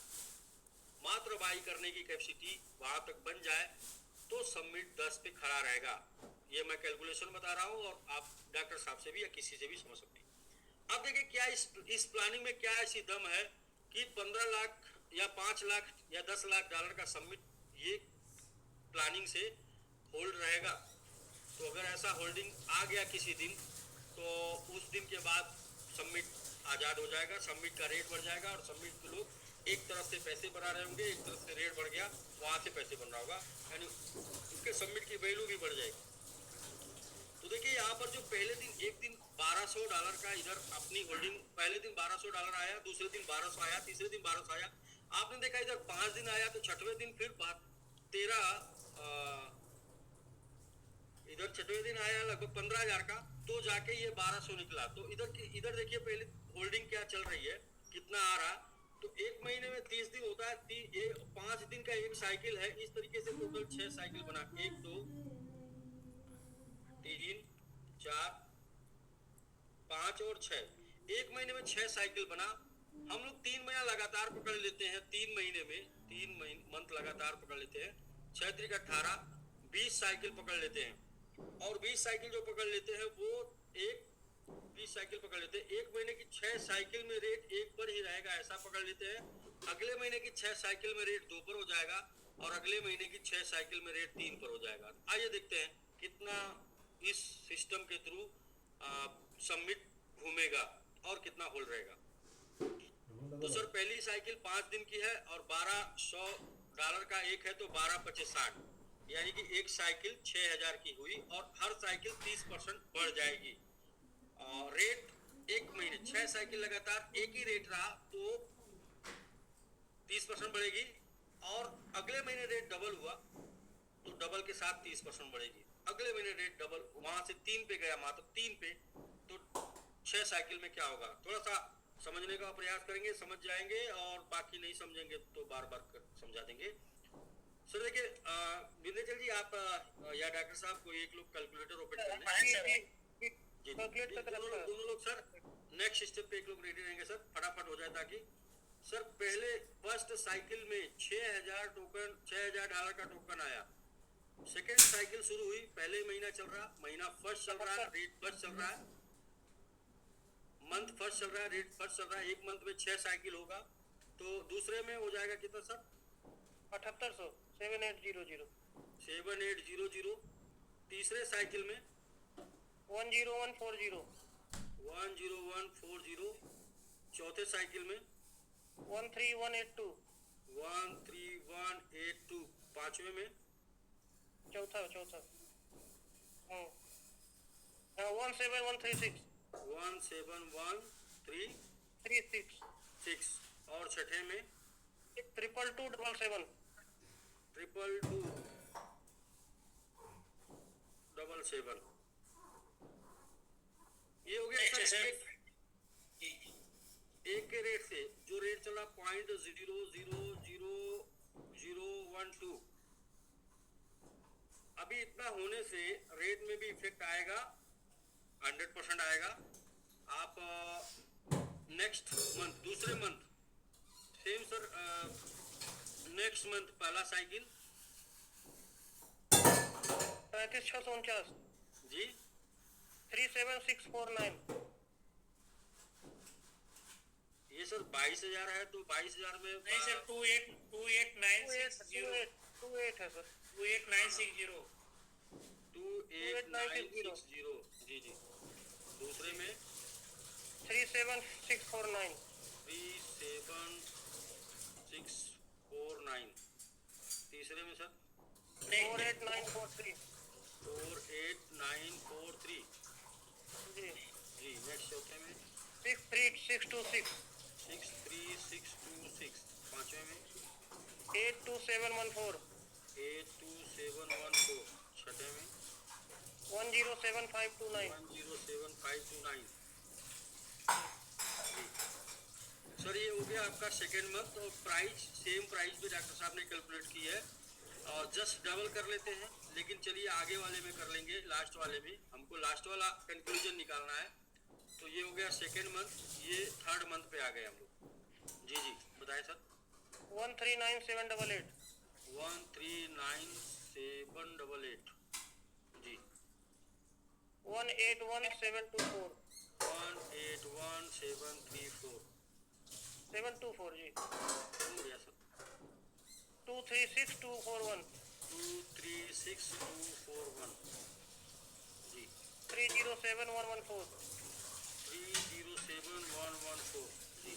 मात्र बाई करने की कैपेसिटी वहां तक बन जाए तो सबमिट 10 पे खड़ा रहेगा। ये मैं कैलकुलेशन बता रहा हूँ, और आप डॉक्टर साहब से भी या किसी से भी समझ सकते हैं। अब देखिए क्या इस प्लानिंग में क्या ऐसी दम है कि 15 लाख या 5 लाख या 10 लाख डॉलर का सबमिट ये प्लानिंग से होल्ड रहेगा। तो अगर ऐसा होल्डिंग आ गया किसी दिन, तो उस दिन के बाद सबमिट आज़ाद हो जाएगा, सबमिट का रेट बढ़ जाएगा, और सबमिट के लोग एक तरफ से पैसे बना रहे होंगे, एक तरफ से रेट बढ़ गया वहाँ से पैसे बन रहा होगा, यानी उसके सबमिट की वैल्यू भी बढ़ जाएगी। तो देखिए यहाँ पर जो पहले दिन एक दिन 1200 डॉलर का इधर अपनी होल्डिंग, पहले दिन 1200 डॉलर आया, दूसरे दिन 1200 आया, तीसरे दिन 1200 आया, आपने देखा इधर 5 दिन आया, तो छठवें दिन फिर 13 इधर छठवें दिन आया लगभग 15,000 का, तो जाके ये 1200 निकला। तो इधर देखिए पहले होल्डिंग क्या चल रही है, कितना आ रहा। तो एक महीने में 30 दिन होता है, 5 दिन का एक साइकिल है। इस तरीके से टोटल 6 साइकिल बना, 1 2 3 4 5 और 6, एक महीने में 6 साइकिल बना। हम लोग 3 महीना लगातार पकड़ लेते हैं, 3 महीने में 3 मंथ लगातार पकड़ लेते हैं, 6 3 18 20 साइकिल पकड़ लेते हैं। और 20 साइकिल जो पकड़ लेते हैं वो 20 साइकिल पकड़ लेते हैं, एक महीने की 6 साइकिल में रेट 1 पर ही रहेगा, ऐसा पकड़ लेते हैं। अगले महीने की 6 साइकिल में रेट 2 पर हो जाएगा, और अगले महीने की 6 साइकिल में रेट 3 पर हो जाएगा। आइए देखते हैं कितना इस सिस्टम के थ्रू सबमिट घूमेगा और कितना होल्ड रहेगा। तो सर पहली साइकिल 5 दिन की है, और 1200 डॉलर का एक है, तो 12 25 60, यानी कि एक साइकिल 6000 की हुई, और हर साइकिल 30% बढ़ जाएगी। और रेट एक महीने 6 साइकिल लगातार एक ही रेट रहा तो 30% बढ़ेगी, और अगले महीने रेट डबल हुआ तो डबल के साथ 30% बढ़ेगी। अगले महीने रेट डबल, वहां से 3 पे गया, मात्र 3 पे, तो 6 साइकिल में क्या होगा, थोड़ा सा समझने का प्रयास करेंगे, समझ जाएंगे, और बाकी नहीं समझेंगे तो बार बार समझा देंगे। सर देखिए विंध्याचल जी, आप या डॉक्टर साहब को एक लोग कैलकुलेटर ओपन कर लें। दोनों लोग सर नेक्स्ट स्टेप पे एक लोग रेडी रहेंगे सर, फटाफट हो जाए ताकि। सर पहले फर्स्ट साइकिल में 6000 टोकन, 6000 डॉलर का टोकन आया। सेकेंड साइकिल शुरू हुई, पहले महीना चल रहा, महीना फर्स्ट चल रहा है, रेट फर्स्ट चल रहा है, मंथ फर्स्ट चल रहा है, रेट फर्स्ट चल रहा है। एक मंथ में 6 साइकिल होगा, तो दूसरे में हो जाएगा कितना सर,
7800 7800
7800। तीसरे साइकिल में
10140
10140। चौथे साइकिल में
13182
13182। पांचवे में
चौथा 17136
17136। और छठे में
22277
22277। ये हो गया सर एक के रेट से, जो रेट चला 0.000012। अभी इतना होने से रेट में भी इफेक्ट आएगा, 100% आएगा। आप नेक्स्ट मंथ, दूसरे month same sir, next month पहला साइकिल
35649
जी
37649।
ये सर 22,000 है, तो 22,000 में
नहीं सर 28960
28 है सर,
28960
28960 जी जी। दूसरे में
37649
37649। तीसरे में सर
48943
48943
जी
जी। नेक्स्ट चौथे में
63626
63626। पांचवे में
82714
82714। छठे में
107529
107529 जी। सर ये हो गया आपका सेकेंड मंथ, और प्राइस सेम प्राइस भी डॉक्टर साहब ने कैलकुलेट की है, और जस्ट डबल कर लेते हैं। लेकिन चलिए आगे वाले में कर लेंगे, लास्ट वाले में हमको लास्ट वाला कंक्लूजन निकालना है। तो ये हो गया सेकेंड मंथ, ये थर्ड मंथ पे आ गए हम लोग। जी जी बताएं सर।
139788
139788 जी।
181724
181734
724 जी।
हो गया सर।
236241
236241 जी।
307114
307114 जी।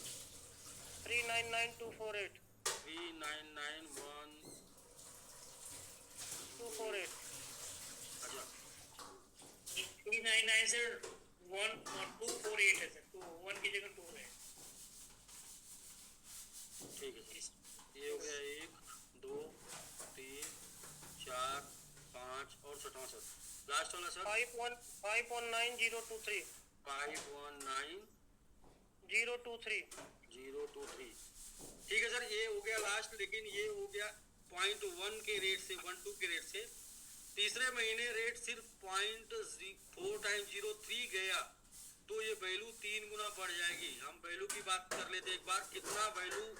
399248
3991 अच्छा
399 सर 1248 है सर, तो 1 की जगह 2 है।
ठीक है सर। ये हो गया 1 2 3 4 5 और छठवां सर, लास्ट वाला सर
519023
519023।
023।
ठीक है सर, ये हो गया लास्ट। लेकिन ये हो गया 0.1 के रेट से 12 के रेट से। तीसरे महीने रेट सिर्फ 0.403 गया, तो ये वैल्यू 3 गुना बढ़ जाएगी। हम वैल्यू की बात कर लेते एक बार, कितना वैल्यू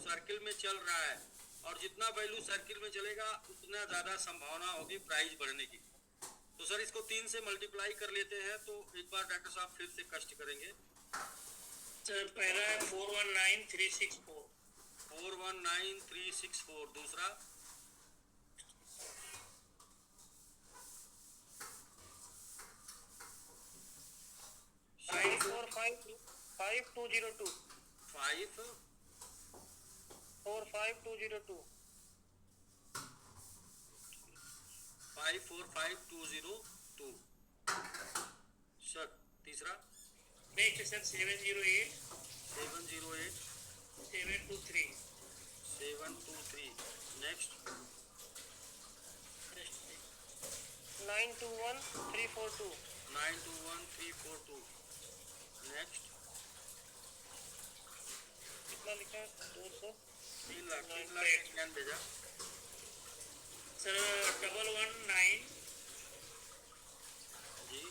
सर्किल में चल रहा है, और जितना वैल्यू सर्किल में चलेगा उतना ज्यादा संभावना होगी प्राइस बढ़ने की। तो सर इसको 3 से मल्टीप्लाई कर लेते हैं, तो एक बार डॉक्टर साहब फिर से कष्ट करेंगे।
सर पहला है 419364
419364, दूसरा
545202
5
45202
545202 सर। तीसरा
नेक्स्ट सर 708
708
723
723 नेक्स्ट
921342
921342 नेक्स्ट
कितना लिखा है 200
3 लाख स्कैन भेजा
सर 119
जी।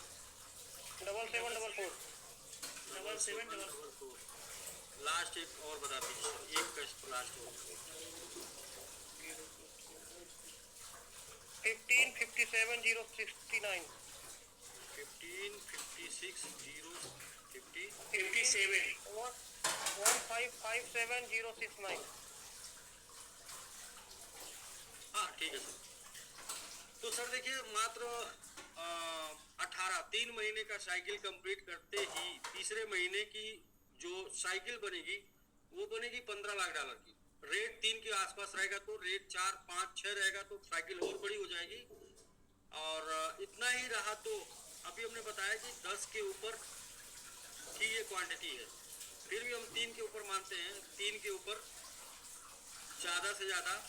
7744
लास्ट एक और बता दीजिए सर, एक कष्ट लास्ट हो।
1557069
1556050
1557069
हाँ ठीक है सर। तो सर देखिए मात्र 3 महीने का साइकिल कंप्लीट करते ही तीसरे महीने की जो साइकिल बनेगी वो बनेगी $15 लाख की। रेट 3 के आसपास रहेगा, तो रेट 4 5 6 रहेगा, तो साइकिल और बड़ी हो जाएगी। और इतना ही रहा तो अभी हमने बताया कि 10 के ऊपर की ये क्वांटिटी है, फिर भी हम 3 के ऊपर मानते हैं। 3 के ऊपर ज्यादा से ज्यादा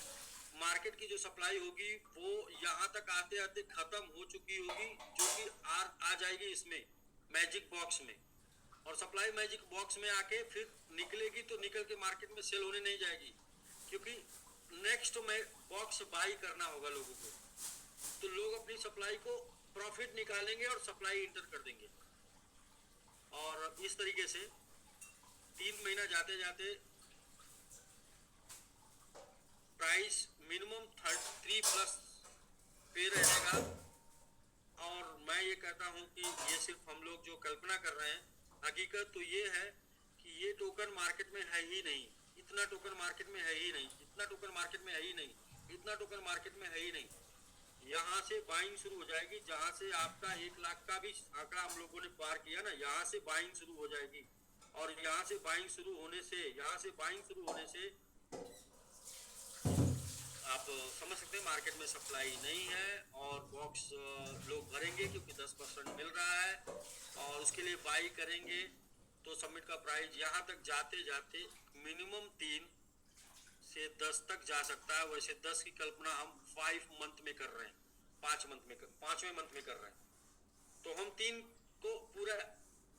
मार्केट की जो सप्लाई होगी वो यहाँ तक आते आते खत्म हो चुकी होगी, जो कि आ जाएगी इसमें मैजिक बॉक्स में। और सप्लाई मैजिक बॉक्स में आके फिर निकलेगी, तो निकल के मार्केट में सेल होने नहीं जाएगी, क्योंकि नेक्स्ट में बॉक्स बाई करना होगा लोगों को। तो लोग अपनी सप्लाई को प्रॉफिट निकालेंगे और सप्लाई इंटर कर देंगे। और इस तरीके से 3 महीना जाते जाते प्राइस मिनिमम 3+ पे रहेगा। और मैं ये कहता हूँ कि ये सिर्फ हम लोग जो कल्पना कर रहे हैं, हकीकत तो ये है कि ये टोकन मार्केट में है ही नहीं, इतना टोकन मार्केट में है ही नहीं, इतना टोकन मार्केट में है ही नहीं, इतना टोकन मार्केट में है ही नहीं। यहाँ से बाइंग शुरू हो जाएगी, जहाँ से आपका 1 लाख का भी आंकड़ा हम लोगों ने पार किया ना, यहाँ से बाइंग शुरू हो जाएगी। और यहाँ से बाइंग शुरू होने से आप समझ सकते हैं मार्केट में सप्लाई नहीं है, और बॉक्स लोग भरेंगे क्योंकि 10% मिल रहा है, और उसके लिए बाई करेंगे। तो सबमिट का प्राइस यहाँ तक जाते जाते मिनिमम 3 से 10 तक जा सकता है। वैसे 10 की कल्पना हम 5 मंथ में कर रहे हैं, 5वें मंथ में कर रहे हैं। तो हम 3 को पूरा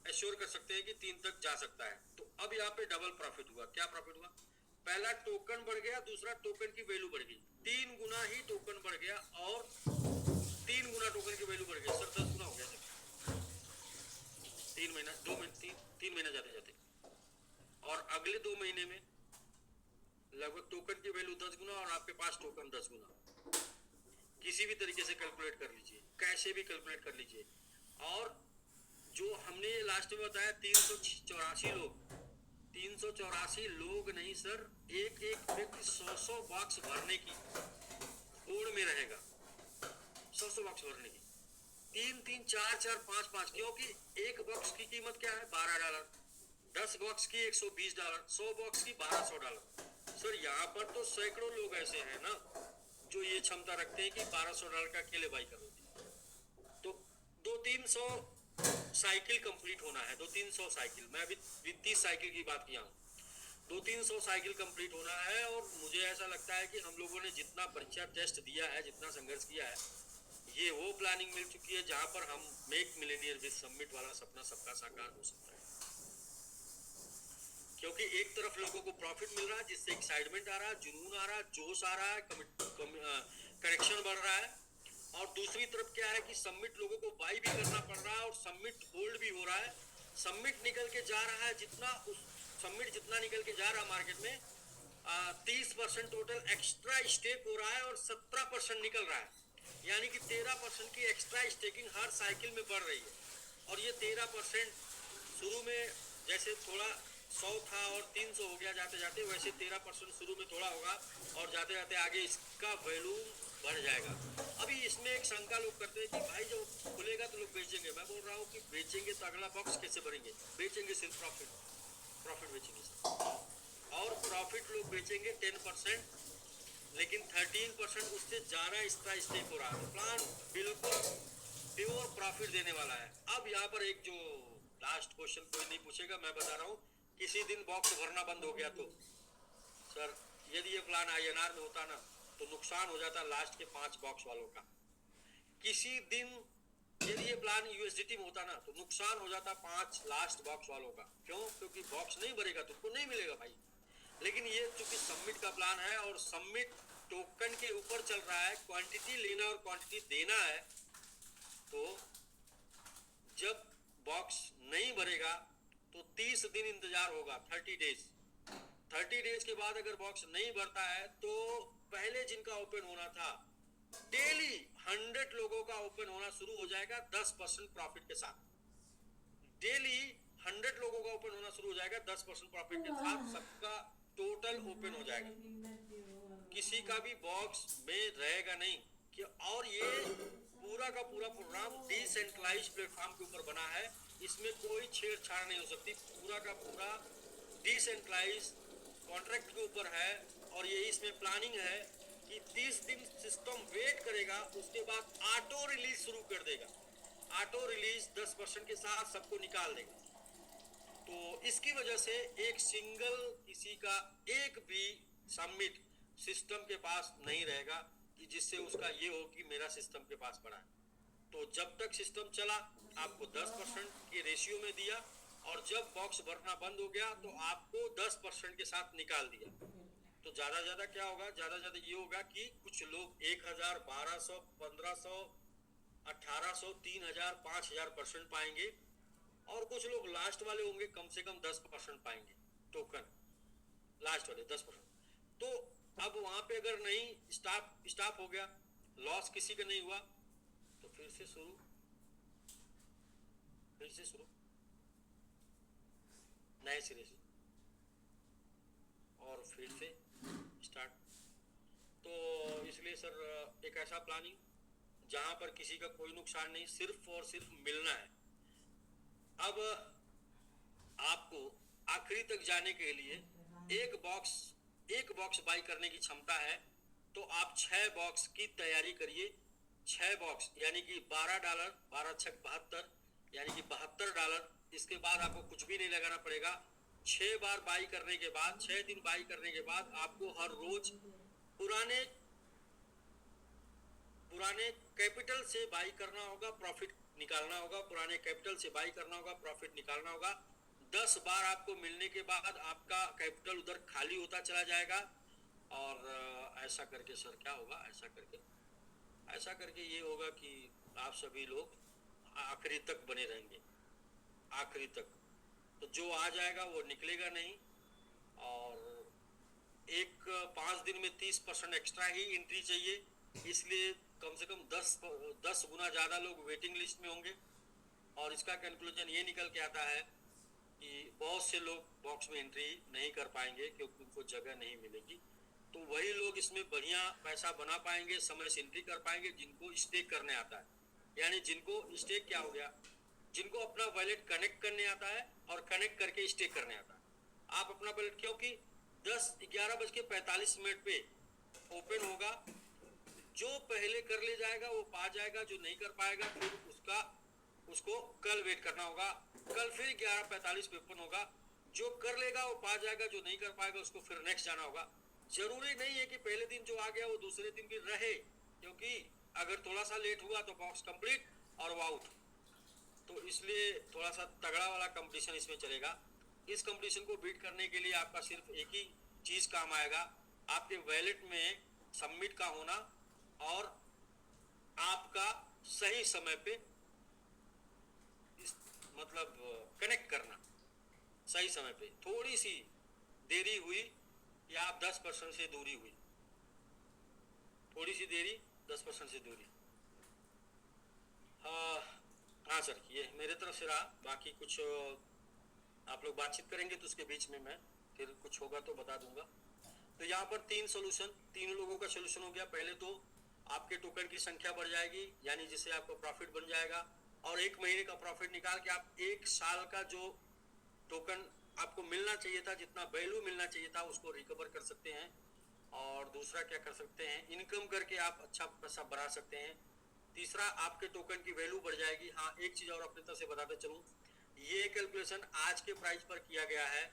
एश्योर कर सकते हैं कि 3 तक जा सकता है। तो अब यहाँ पे डबल प्रॉफिट हुआ। क्या प्रॉफिट हुआ? पहला टोकन बढ़ गया, दूसरा टोकन की वैल्यू बढ़ गई, 3 गुना ही टोकन बढ़ गया और 3 गुना टोकन की वैल्यू बढ़ गई सर, 10 गुना हो गया सर। 3 महीना 2 महीने 3 महीना जाते जाते, और अगले 2 महीने में लगभग टोकन की वैल्यू 10 गुना और आपके पास टोकन 10 गुना। किसी भी तरीके से कैलकुलेट कर लीजिए, कैसे भी कैलकुलेट कर लीजिए। और जो हमने लास्ट में बताया 384 लोग, 384 लोग नहीं सर, एक एक व्यक्ति 100 बॉक्स भरने की होड़ में रहेगा, 100 बॉक्स भरने की, 3 3 4 4 5 5, क्योंकि एक बॉक्स की कीमत क्या है? $12, 10 बॉक्स की $120, 100 बॉक्स की $1200। सर यहाँ पर तो सैकड़ों लोग ऐसे हैं ना जो ये क्षमता रखते हैं कि $1200 का अकेले बाई कर देते हैं। तो 200-300 साइकिल कंप्लीट होना है, 200-300 साइकिल, मैं अभी 30 साइकिल की बात किया हूँ, 200-300 साइकिल कंप्लीट होना है। और मुझे ऐसा लगता है कि हम लोगों ने जितना परीक्षा टेस्ट दिया है, जितना संघर्ष किया है, ये वो प्लानिंग मिल चुकी है जहां पर हम मेक मिलेनियर विद समिट वाला सपना सबका साकार हो सकता है। क्योंकि एक तरफ लोगों को प्रॉफिट मिल रहा है जिससे एक्साइटमेंट आ रहा है, जुनून आ रहा है, जोश आ रहा है, कनेक्शन बढ़ रहा है, और दूसरी तरफ क्या है कि समिट लोगों को बाई भी करना पड़ रहा है और समिट होल्ड भी हो रहा है। समिट निकल के जा रहा है, जितना उस समिट जितना निकल के जा रहा है मार्केट में, 30% टोटल एक्स्ट्रा स्टेक हो रहा है और 17% निकल रहा है, यानी कि 13% की एक्स्ट्रा स्टेकिंग हर साइकिल में बढ़ रही है। और ये 13% शुरू में जैसे थोड़ा 100 था और 300 हो गया जाते जाते, वैसे 13% शुरू में थोड़ा होगा और जाते जाते आगे इसका वैल्यू बढ़ जाएगा। अभी इसमें एक शंका लोग करते हैं कि भाई जब खुलेगा तो लोग बेचेंगे। मैं बोल रहा हूँ कि बेचेंगे तो अगला बॉक्स कैसे भरेंगे? बेचेंगे सिर्फ प्रॉफिट बेचेंगे, और प्रॉफिट लोग बेचेंगे 10%, लेकिन 13% उससे ज्यादा इसका स्टेक हो रहा है। प्लान बिल्कुल प्योर प्रॉफिट देने वाला है। अब यहाँ पर एक जो लास्ट क्वेश्चन कोई नहीं पूछेगा, मैं बता रहा हूँ, किसी दिन बॉक्स भरना बंद हो गया तो सर, यदि ये प्लान INR में होता ना तो नुकसान हो जाता लास्ट के 5 बॉक्स वालों का। किसी दिन यदि ये प्लान USDT में होता ना तो नुकसान हो जाता 5 लास्ट बॉक्स वालों का। क्यों? क्योंकि बॉक्स नहीं भरेगा तुमको नहीं मिलेगा भाई। लेकिन ये चूंकि समिट का प्लान है और समिट टोकन के ऊपर चल रहा है, क्वांटिटी लेना और क्वांटिटी देना है, तो जब बॉक्स नहीं भरेगा तो 30 दिन इंतजार होगा, 30 डेज। 30 डेज के बाद अगर बॉक्स नहीं भरता है तो पहले जिनका ओपन होना था, डेली 100 लोगों का ओपन होना शुरू हो जाएगा 10% प्रॉफिट के साथ। डेली 100 लोगों का ओपन होना शुरू हो जाएगा 10% प्रॉफिट के साथ, सबका टोटल ओपन हो जाएगा, किसी का भी बॉक्स में रहेगा नहीं कि। और ये पूरा का पूरा प्रोग्राम डिसेंट्रलाइज्ड प्लेटफॉर्म के ऊपर बना है, इसमें कोई छेड़छाड़ नहीं हो सकती, पूरा का पूरा डिसेंट्रलाइज्ड कॉन्ट्रैक्ट के ऊपर है। और ये इसमें प्लानिंग है कि 30 दिन सिस्टम वेट करेगा, उसके बाद ऑटो रिलीज शुरू कर देगा। ऑटो रिलीज 10% के साथ सबको निकाल देगा। तो इसकी वजह से एक सिंगल किसी का एक भी सबमिट सिस्टम के पास नहीं रहेगा कि जिससे उसका ये हो कि मेरा सिस्टम के पास पड़ा है। तो जब तक सिस्टम चला आपको 10% के रेशियो में दिया, और जब बॉक्स भरना बंद हो गया तो आपको 10% के साथ निकाल दिया। तो ज्यादा क्या होगा? ज्यादा ये होगा कि कुछ लोग 1000, 1200, 1500, 1800, 3000, 5000% पाएंगे, और कुछ लोग लास्ट वाले होंगे कम से कम 10% पाएंगे टोकन, लास्ट वाले 10%। तो अब वहां पे अगर नहीं स्टॉप हो गया, लॉस किसी का नहीं हुआ, तो फिर से शुरू नए सिरे से, और फिर से स्टार्ट। तो इसलिए सर एक ऐसा प्लानिंग जहां पर किसी का कोई नुकसान नहीं, सिर्फ और सिर्फ मिलना है। अब आपको आखिरी तक जाने के लिए एक बॉक्स बाई करने की क्षमता है, तो आप 6 बॉक्स की तैयारी करिए। 6 बॉक्स यानी कि $12, 12 छक 72, यानी कि $72। इसके बाद आपको कुछ भी नहीं लगाना पड़ेगा। 6 बार बाई करने के बाद, 6 दिन बाई करने के बाद आपको हर रोज पुराने कैपिटल से बाई करना होगा, प्रॉफिट निकालना होगा, पुराने कैपिटल से बाई करना होगा, प्रॉफिट निकालना होगा। 10 बार आपको मिलने के बाद आपका कैपिटल उधर खाली होता चला जाएगा। और ऐसा करके सर क्या होगा, ऐसा करके ये होगा कि आप सभी लोग आखिरी तक बने रहेंगे, आखिरी तक। तो जो आ जाएगा वो निकलेगा नहीं। और एक 5 दिन में 30% एक्स्ट्रा ही एंट्री चाहिए, इसलिए कम से कम 10 गुना ज़्यादा लोग वेटिंग लिस्ट में होंगे। और इसका कंक्लूजन ये निकल के आता है कि बहुत से लोग बॉक्स में एंट्री नहीं कर पाएंगे क्योंकि उनको जगह नहीं मिलेगी। तो वही लोग इसमें बढ़िया पैसा बना पाएंगे, समय से एंट्री कर पाएंगे जिनको स्टेक करने आता है। यानी जिनको स्टेक क्या हो गया, जिनको अपना वॉलेट कनेक्ट करने आता है और कनेक्ट करके स्टेक करने आता है। आप अपना वॉलेट, क्योंकि 11:45 पे ओपन होगा, जो पहले कर ले जाएगा वो पा जाएगा, जो नहीं कर पाएगा फिर उसको कल वेट करना होगा। कल फिर 11:45 पे ओपन होगा, जो कर लेगा वो पा जाएगा, जो नहीं कर पाएगा उसको फिर नेक्स्ट जाना होगा। जरूरी नहीं है कि पहले दिन जो आ गया वो दूसरे दिन भी रहे, क्योंकि अगर थोड़ा सा लेट हुआ तो बॉक्स कंप्लीट और वो आउट। तो इसलिए थोड़ा सा तगड़ा वाला कंपटीशन इसमें चलेगा। इस कंपटीशन को बीट करने के लिए आपका सिर्फ एक ही चीज काम आएगा, आपके वॉलेट में सबमिट का होना और आपका सही समय पे मतलब कनेक्ट करना। सही समय पे थोड़ी सी देरी हुई या आप 10% से दूरी हुई, थोड़ी सी देरी 10% से दूरी। हाँ सर, ये मेरे तरफ से रहा। बाकी कुछ आप लोग बातचीत करेंगे तो उसके बीच में मैं फिर कुछ होगा तो बता दूंगा। तो यहाँ पर 3 सोल्यूशन, 3 लोगों का सोल्यूशन हो गया। पहले तो आपके टोकन की संख्या बढ़ जाएगी, यानी जिससे आपका प्रॉफिट बन जाएगा। और 1 महीने का प्रॉफिट निकाल के आप 1 साल का जो टोकन आपको मिलना चाहिए था, जितना वैल्यू मिलना चाहिए था, उसको रिकवर कर सकते हैं। और दूसरा क्या कर सकते हैं, इनकम करके आप अच्छा पैसा बढ़ा सकते हैं। तीसरा, आपके टोकन की वैल्यू बढ़ जाएगी। हाँ, एक चीज़ और अपनी तरफ से बताते चलूँ, ये कैलकुलेशन आज के प्राइस पर किया गया है।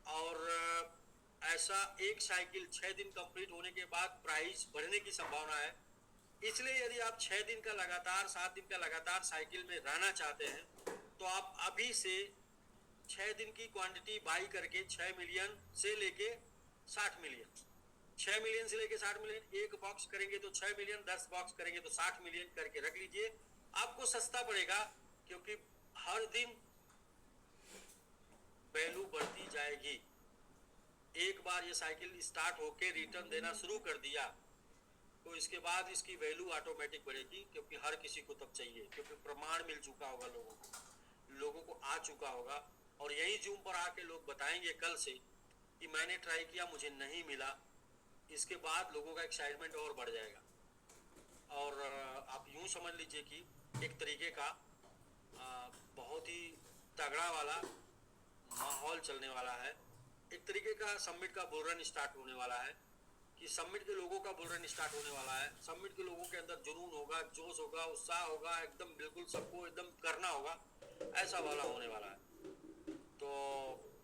और ऐसा एक साइकिल 6 दिन कंप्लीट होने के बाद प्राइस बढ़ने की संभावना है। इसलिए यदि आप 6 दिन का लगातार, 7 दिन का लगातार साइकिल में रहना चाहते हैं तो आप अभी से 6 दिन की क्वांटिटी बाई करके 6 मिलियन से लेके 60 मिलियन, 6 मिलियन से लेके 60 मिलियन, एक बॉक्स करेंगे तो 6 मिलियन, 10 बॉक्स करेंगे तो 60 मिलियन करके रख लीजिए। आपको सस्ता पड़ेगा क्योंकि हर दिन वैल्यू बढ़ती जाएगी। एक बार ये साइकिल स्टार्ट होके रिटर्न देना शुरू कर दिया तो इसके बाद इसकी वैल्यू ऑटोमेटिक बढ़ेगी, क्योंकि हर किसी को तब चाहिए, क्योंकि प्रमाण मिल चुका होगा लोगों को आ चुका होगा। और यही जूम पर आके लोग बताएंगे कल से कि मैंने ट्राई किया, मुझे नहीं मिला। इसके बाद लोगों का एक्साइटमेंट और बढ़ जाएगा। और आप यूं समझ लीजिए कि एक तरीके का बहुत ही तगड़ा वाला माहौल चलने वाला है। एक तरीके का समिट का बुल रन स्टार्ट होने वाला है, कि समिट के लोगों का बुल रन स्टार्ट होने वाला है। समिट के लोगों के अंदर जुनून होगा, जोश होगा, उत्साह होगा, एकदम बिल्कुल सबको एकदम करना होगा, ऐसा वाला होने वाला है। तो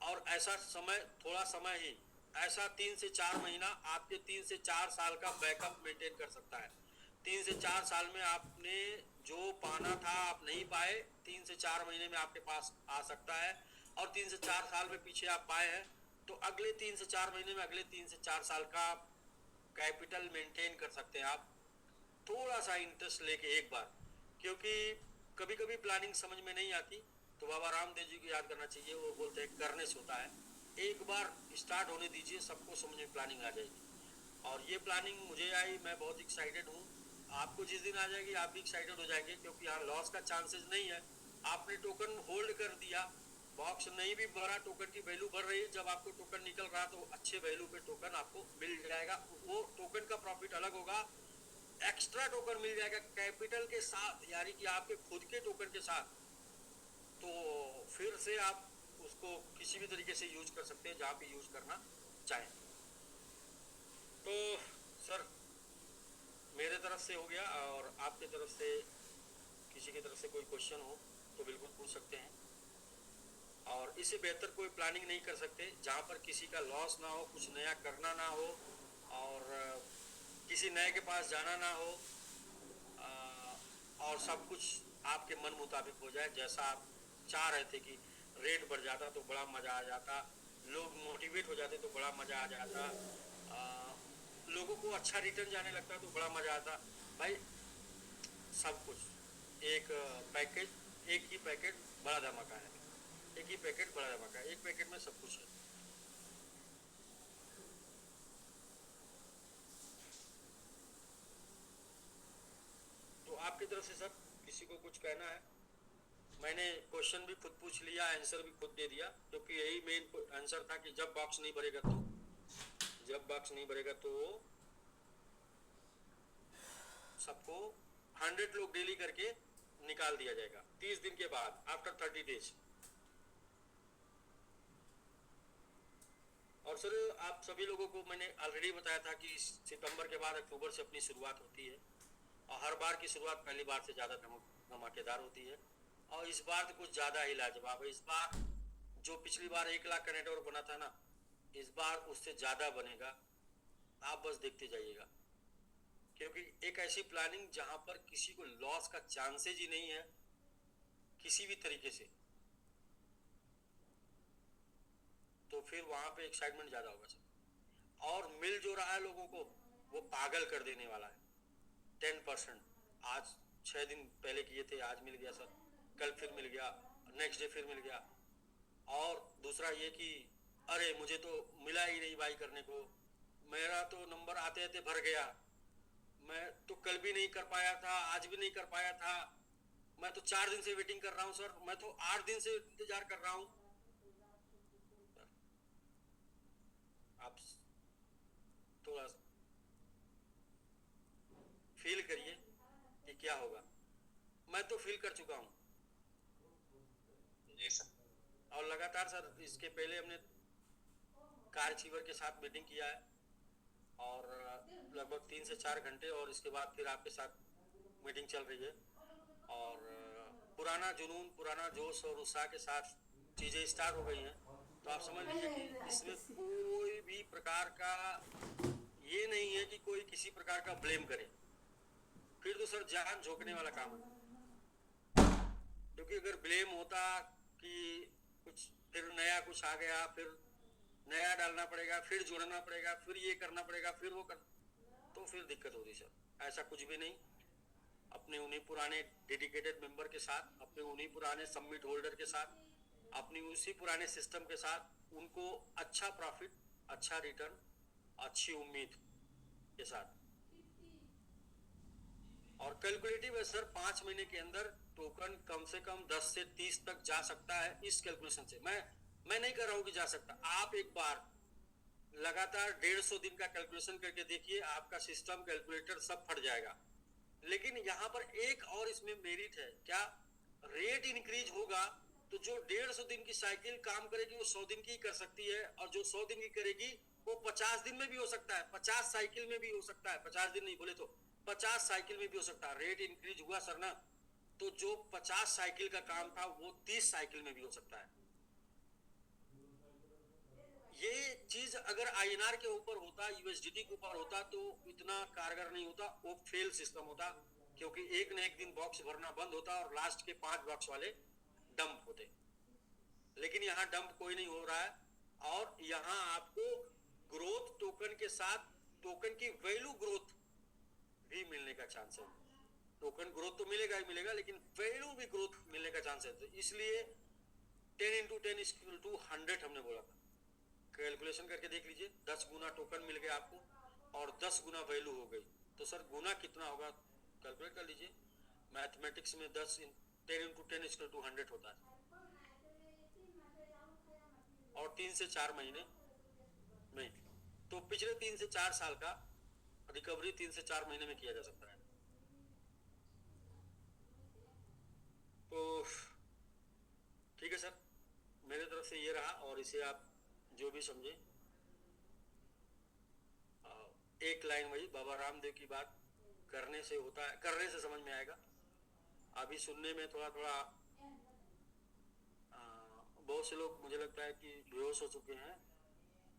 और ऐसा समय, थोड़ा समय ही, ऐसा 3 से 4 महीना आपके 3 से 4 साल का बैकअप मेंटेन कर सकता है। 3 से 4 साल में आपने जो पाना था आप नहीं पाए, 3 से 4 महीने में आपके पास आ सकता है। और 3 से 4 साल में पीछे आप पाए हैं तो अगले 3 से 4 महीने में अगले 3 से 4 साल का कैपिटल मेंटेन कर सकते हैं आप, थोड़ा सा इंटरेस्ट लेके एक बार। क्योंकि कभी कभी प्लानिंग समझ में नहीं आती तो बाबा रामदेव जी को याद करना चाहिए, वो बोलते हैं करने से होता है। एक बार स्टार्ट होने दीजिए, सबको समझ में प्लानिंग आ जाएगी। और ये प्लानिंग मुझे आई, मैं बहुत एक्साइटेड हूँ। आपको जिस दिन आ जाएगी आप भी एक्साइटेड हो जाएंगे, क्योंकि यहाँ लॉस का चांसेस नहीं है। आपने टोकन होल्ड कर दिया, बॉक्स नहीं भी बढ़ा, टोकन की वैल्यू बढ़ रही है। जब आपको टोकन निकल रहा तो अच्छे वैल्यू पे टोकन आपको मिल जाएगा। वो टोकन का प्रॉफिट अलग होगा, एक्स्ट्रा टोकन मिल जाएगा कैपिटल के साथ, यानी कि आपके खुद के टोकन के साथ। तो फिर से आप उसको किसी भी तरीके से यूज कर सकते हैं जहाँ पे यूज करना चाहें। तो सर मेरे तरफ से हो गया, और आपके तरफ से किसी की तरफ से कोई क्वेश्चन हो तो बिल्कुल पूछ सकते हैं। और इससे बेहतर कोई प्लानिंग नहीं कर सकते जहाँ पर किसी का लॉस ना हो, कुछ नया करना ना हो, और किसी नए के पास जाना ना हो, और सब कुछ आपके मन मुताबिक हो जाए जैसा आप चाह रहे थे कि रेट बढ़ जाता तो बड़ा मज़ा आ जाता, लोग मोटिवेट हो जाते तो बड़ा मज़ा आ जाता, लोगों को अच्छा रिटर्न जाने लगता तो बड़ा मज़ा आता भाई। सब कुछ एक पैकेज, एक ही पैकेट बड़ा धमाका है, एक ही पैकेट बड़ा धमाका है, एक पैकेट में सब कुछ है। तो आपकी तरफ से सर किसी को कुछ कहना है? मैंने क्वेश्चन भी खुद पूछ लिया, आंसर भी खुद दे दिया, क्योंकि यही मेन आंसर था कि जब बॉक्स नहीं भरेगा तो, जब बॉक्स नहीं भरेगा तो सबको 100 लोग डेली करके निकाल दिया जाएगा 30 दिन के बाद, आफ्टर 30 डेज। और सर आप सभी लोगों को मैंने ऑलरेडी बताया था कि सितंबर के बाद अक्टूबर से अपनी शुरुआत होती है, और हर बार की शुरुआत पहली बार से ज़्यादा धमाकेदार होती है, और इस बार तो कुछ ज़्यादा ही लाजवाब है। इस बार जो पिछली बार 1 लाख का नेटवर्क बना था ना, इस बार उससे ज़्यादा बनेगा, आप बस देखते जाइएगा। क्योंकि एक ऐसी प्लानिंग जहां पर किसी को लॉस का चांसेज ही नहीं है किसी भी तरीके से, तो फिर वहां पे एक्साइटमेंट ज़्यादा होगा सर। और मिल जो रहा है लोगों को वो पागल कर देने वाला है। 10% आज 6 दिन पहले किए थे, आज मिल गया सर, कल फिर मिल गया, नेक्स्ट डे फिर मिल गया। और दूसरा ये कि अरे मुझे तो मिला ही नहीं बाई करने को, मेरा तो नंबर आते आते भर गया, मैं तो कल भी नहीं कर पाया था, आज भी नहीं कर पाया था, मैं तो 4 दिन से वेटिंग कर रहा हूँ सर, मैं तो 8 दिन से इंतजार कर रहा हूँ। आप थोड़ा फील करिए कि क्या होगा। मैं तो फील कर चुका हूँ
जी सर।
और लगातार सर इसके पहले हमने कार अचीवर के साथ मीटिंग किया है, और लगभग 3 से 4 घंटे, और इसके बाद फिर आपके साथ मीटिंग चल रही है। और पुराना जुनून, पुराना जोश और उत्साह के साथ चीज़ें स्टार्ट हो गई हैं। तो आप समझ लीजिए कि इसमें कोई भी प्रकार का ये नहीं है कि कोई किसी प्रकार का ब्लेम करे, फिर तो सर जान झोंकने वाला काम है। क्योंकि अगर ब्लेम होता कि कुछ फिर नया कुछ आ गया, फिर नया डालना पड़ेगा, फिर जोड़ना पड़ेगा, फिर ये करना पड़ेगा, फिर वो कर, तो फिर दिक्कत होती सर। ऐसा कुछ भी नहीं। अपने उन्हीं पुराने डेडिकेटेड मेंबर के साथ, अपने उन्हीं पुराने सबमिट होल्डर के साथ, अपनी उसी पुराने सिस्टम के साथ, उनको अच्छा प्रॉफिट, अच्छा रिटर्न, अच्छी उम्मीद के साथ। और कैलकुलेटिव है सर, 5 महीने के अंदर टोकन कम से कम 10 से 30 तक जा सकता है इस कैलकुलेशन से। मैं नहीं कर रहा हूँ कि जा सकता, आप एक बार लगातार 150 दिन का कैलकुलेशन करके देखिए, आपका सिस्टम कैलकुलेटर सब फट जाएगा। लेकिन यहाँ पर एक और इसमें मेरिट है, क्या रेट इंक्रीज होगा तो जो 150 दिन की साइकिल काम करेगी वो 100 दिन की कर सकती है, और जो 100 दिन की करेगी वो 50 दिन में भी हो सकता है, 50 साइकिल में भी हो सकता है, 50 दिन नहीं बोले तो 50 साइकिल में भी हो सकता है। रेट इंक्रीज हुआ सर ना, तो जो 50 साइकिल का काम था वो 30 साइकिल में भी हो सकता है। ये चीज अगर आईएनआर के ऊपर होता, यूएसडीटी के ऊपर होता तो इतना कारगर नहीं होता, वो फेल सिस्टम होता, क्योंकि एक न एक दिन बॉक्स भरना बंद होता और लास्ट के 5 बॉक्स वाले डंप होते। लेकिन यहाँ डंप कोई नहीं हो रहा है, और यहाँ आपको ग्रोथ टोकन के साथ टोकन की वैल्यू ग्रोथ भी मिलने का चांस है। टोकन ग्रोथ तो मिलेगा ही मिलेगा, लेकिन वैल्यू भी ग्रोथ मिलने का चांस है। तो इसलिए 10 into 10 = 100 हमने बोला था। कैलकुलेशन करके देख लीजिए, 10 गुना टोकन मिल गया आपको और 10 गुना वैल्यू हो गई, तो सर गुना कितना होगा कैलकुलेट कर लीजिए। मैथमेटिक्स में 10 into 10 = 100 होता है, और 3 से 4 महीने में, तो पिछले 3 से 4 साल का रिकवरी 3 से 4 महीने में किया जा सकता है। तो ठीक है सर, मेरे तरफ से ये रहा, और इसे आप जो भी समझे। एक लाइन वही बाबा रामदेव की बात, करने से होता है, करने से समझ में आएगा। अभी सुनने में थोड़ा थोड़ा बहुत से लोग मुझे लगता है कि बेहोश हो चुके हैं,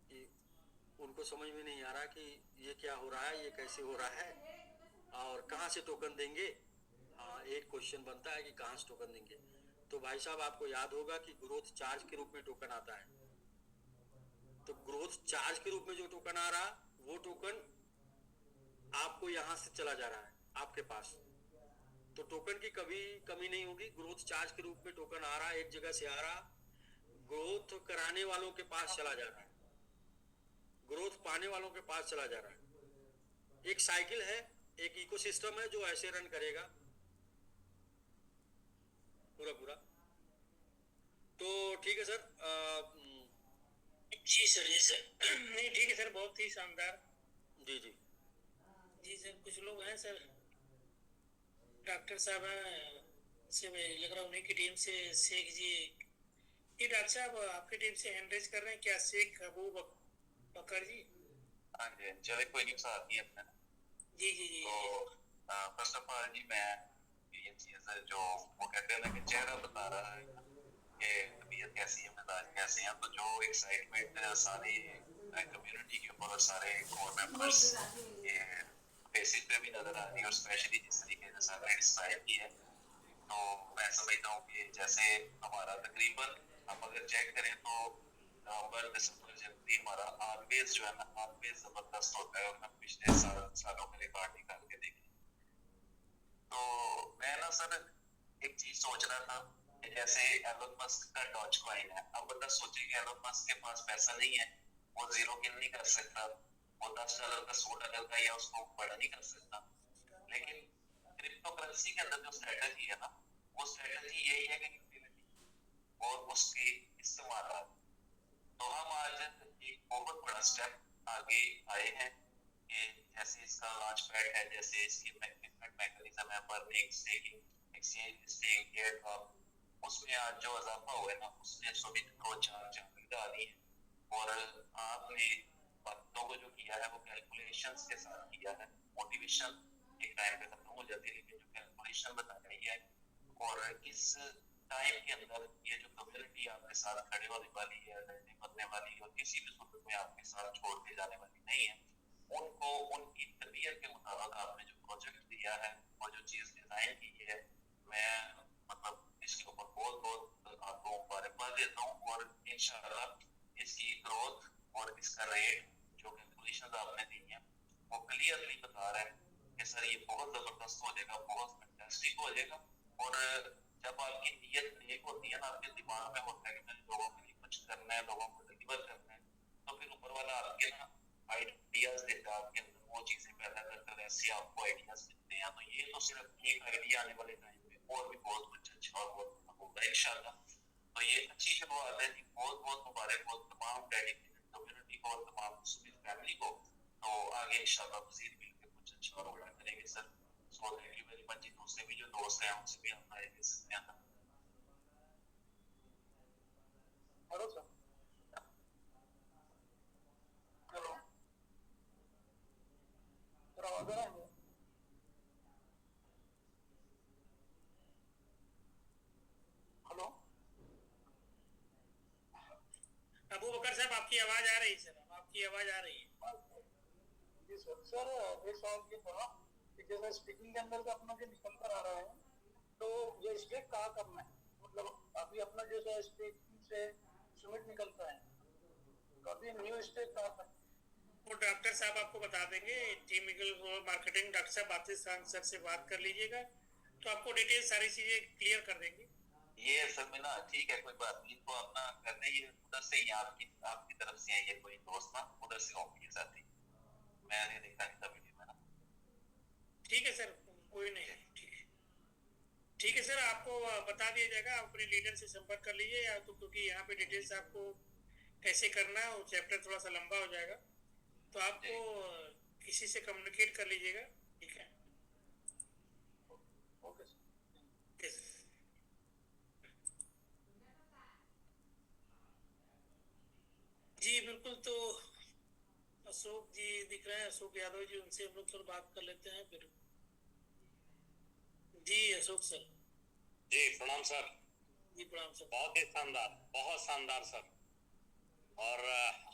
कि उनको समझ में नहीं आ रहा कि ये क्या हो रहा है, ये कैसे हो रहा है, और कहाँ से टोकन देंगे। एक क्वेश्चन बनता है कि कहाँ से टोकन देंगे। तो भाई साहब आपको याद होगा कि ग्रोथ चार्ज के रूप में टोकन आता है। तो ग्रोथ चार्ज के रूप में जो टोकन आ रहा, वो टोकन आपको यहां से चला जा रहा है आपके पास। तो टोकन की कभी कमी नहीं होगी। ग्रोथ चार्ज के रूप में टोकन आ रहा है, एक जगह से आ रहा, ग्रोथ कराने वालों के पास चला जा रहा है, ग्रोथ पाने वालों के पास चला जा रहा है। एक साइकिल है, एक इकोसिस्टम है जो ऐसे रन करेगा पूरा पूरा। तो ठीक है सर।
जी सर, जी सर। नहीं ठीक है सर, बहुत ही शानदार।
जी जी
जी सर, कुछ लोग हैं सर, डॉक्टर साहब हैं, से लग रहा उन्हीं की टीम से शेख जी। ये डॉक्टर साहब आपकी टीम से हैंड रेज कर रहे हैं क्या, शेख अबू बकर जी?
हाँ जी, चले कोई नहीं, साथ ही अपना।
जी जी जी।
तो फर्स्ट ऑफ ऑल जी, मैं ये चीज है जो वो कहते हैं ना कि चेहरा बता रहा है कि तबीयत कैसी है, मिजाज कैसे हैं, तो जो एक्साइटमेंट सारी कम्युनिटी के ऊपर, सारे कोर मेंबर्स ये फेसेस पे भी नजर आ रही है, और स्पेशली जिस तरीके से सारे डिस्क्राइब की है, तो मैं समझता हूँ कि जैसे हमारा तकरीबन हम अगर चेक करें तो नवंबर दिसंबर जनवरी हमारा ऑलवेज जो है ना, ऑलवेज जबरदस्त होता है, और हम पिछले सालों के रिकॉर्ड निकाल के देखें तो मैं ना सर एक चीज सोच रहा था कि जैसे एलोन मस्क का डॉज कॉइन है, अब बंदा सोचे कि एलोन मस्क के पास पैसा नहीं है, वो जीरो किल नहीं कर सकता, वो $10 का $100 का या उसको बड़ा नहीं कर सकता, लेकिन क्रिप्टो करेंसी के अंदर जो स्ट्रेटजी है ना, वो स्ट्रेटजी यही है कि यूटिलिटी और उसके इस्तेमाल। तो हम आज एक बहुत बड़ा स्टेप आगे आए हैं कि जैसे इसका लॉन्च पैड है, जैसे इसकी पेमेंट मैकेनिज्म है, burning, staking, exchange, stake, airdrop, उसमें आज जो इजाफा हुआ है ना, उसने सभी को चार डाली है, और आपने बातों को जो किया है वो कैलकुलेशंस के साथ किया है। मोटिवेशन एक टाइम पे खत्म हो जाती है, लेकिन जो कैलकुलेशन बता रही है, और इस टाइम के अंदर ये जो कम्युनिटी आपके साथ खड़े होने वाली है, रहने बनने वाली है, और किसी भी सूरत में आपके साथ छोड़ के जाने वाली नहीं है, उनको उनकी तबीयत के मुताबिक आपने जो प्रोजेक्ट दिया है और जो चीज डिजाइन की है, मैं मतलब इसके ऊपर बहुत बहुत आपको मुबारकबाद देता हूँ, और इंशाल्लाह इसकी ग्रोथ और इसका रेट जो कैलकुलेशन आपने दी है वो क्लियरली बता रहा है कि सर ये बहुत जबरदस्त हो जाएगा, बहुत फैंटास्टिक हो जाएगा। और जब आपकी नीयत नेक होती है ना, आपके दिमाग में होता है कि मैंने लोगों के लिए कुछ करना है, लोगों को डिलीवर करना है, तो फिर ऊपर वाला आपके ना आइडियाज देता है, आपके अंदर वो चीजें पैदा करता है, ऐसे आपको आइडियाज मिलते हैं। तो ये तो सिर्फ एक आइडिया आने वाले टाइम में और भी बहुत कुछ अच्छा और बहुत होगा इंशाल्लाह। तो ये अच्छी शुरुआत है जी, बहुत बहुत मुबारक हो तमाम डेडिकेटेड कम्युनिटी को और तमाम मुस्लिम फैमिली को। तो आगे इंशाल्लाह मज़ीद मिलकर कुछ अच्छा और बड़ा करेंगे sir. So thank you very much. दूसरे भी जो दोस्त हैं उनसे भी हम राय ले सकते हैं। Hello sir. हेलो सर, आवाज आ रहा है? हेलो
अबू बकर साहब आपकी आवाज आ रही है सर, आपकी आवाज आ रही है।
जी सर। सर एक सवाल ये था कि जैसे स्पीकिंग के अंदर का अपना जो निकल कर आ रहा है, तो ये स्टेक कहाँ करना है? मतलब अभी अपना जैसा स्पीकिंग से सुमित निकलता है, तो अभी न्यू स्टेक कहाँ करना है?
वो डॉक्टर साहब आपको बता देंगे, टीम ईगल मार्केटिंग डॉक्टर साहब आतिश सर से बात कर लीजिएगा, तो आपको डिटेल सारी चीजें क्लियर कर देंगे। ये असल में ना ठीक है, कोई बात नहीं, तो अपना करते ही उधर से ही आपकी तरफ से है ये कोई दोस्त ना, उधर से होंगे साथी, मैंने देखा नहीं था वीडियो में ना। ठीक है सर, कोई नहीं, ठीक है, ठीक है सर, आपको बता दिया जाएगा, आप अपने लीडर से संपर्क कर लीजिए, या तो क्योंकि यहाँ पे डिटेल्स आपको कैसे करना है, वो चैप्टर थोड़ा सा लंबा हो जाएगा, तो आपको किसी से कम्युनिकेट कर लीजिएगा, ठीक है? Okay sir. जी बिल्कुल। तो अशोक जी दिख रहे हैं, अशोक यादव जी, उनसे हम लोग थोड़ा बात कर लेते हैं फिर। जी अशोक सर।
जी प्रणाम सर।
जी प्रणाम सर।
बहुत ही शानदार, बहुत शानदार सर। और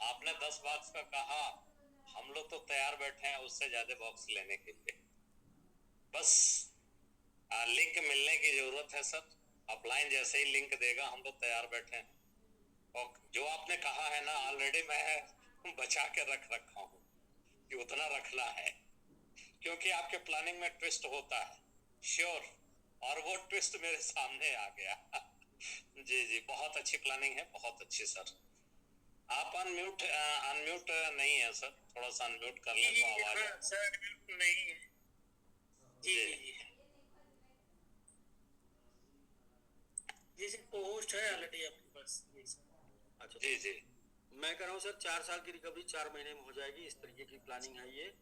आपने 10 बॉक्स का कहा, हम लोग तो तैयार बैठे हैं उससे ज्यादा बॉक्स लेने के लिए, बस लिंक मिलने की जरूरत है सर। अपलाइन जैसे ही लिंक देगा हम लोग तैयार बैठे हैं। और जो आपने कहा है ना ऑलरेडी मैं बचा के रख रखा हूँ कि उतना रखना है, क्योंकि आपके प्लानिंग में ट्विस्ट होता है श्योर, और वो ट्विस्ट मेरे सामने आ गया। जी जी, बहुत अच्छी प्लानिंग है, बहुत अच्छी सर। आप अनम्यूट अनम्यूट नहीं है सर, थोड़ा सा अनम्यूट कर लें तो आवाज
हाँ, सर बिल्कुल नहीं है। जी
जी
जी जी सर, पोस्ट है ऑलरेडी आपके पास। जी सर।
अच्छा,
जी जी
मैं कह रहा हूँ सर 4 साल की रिकवरी 4 महीने में हो जाएगी, इस तरीके की प्लानिंग है ये।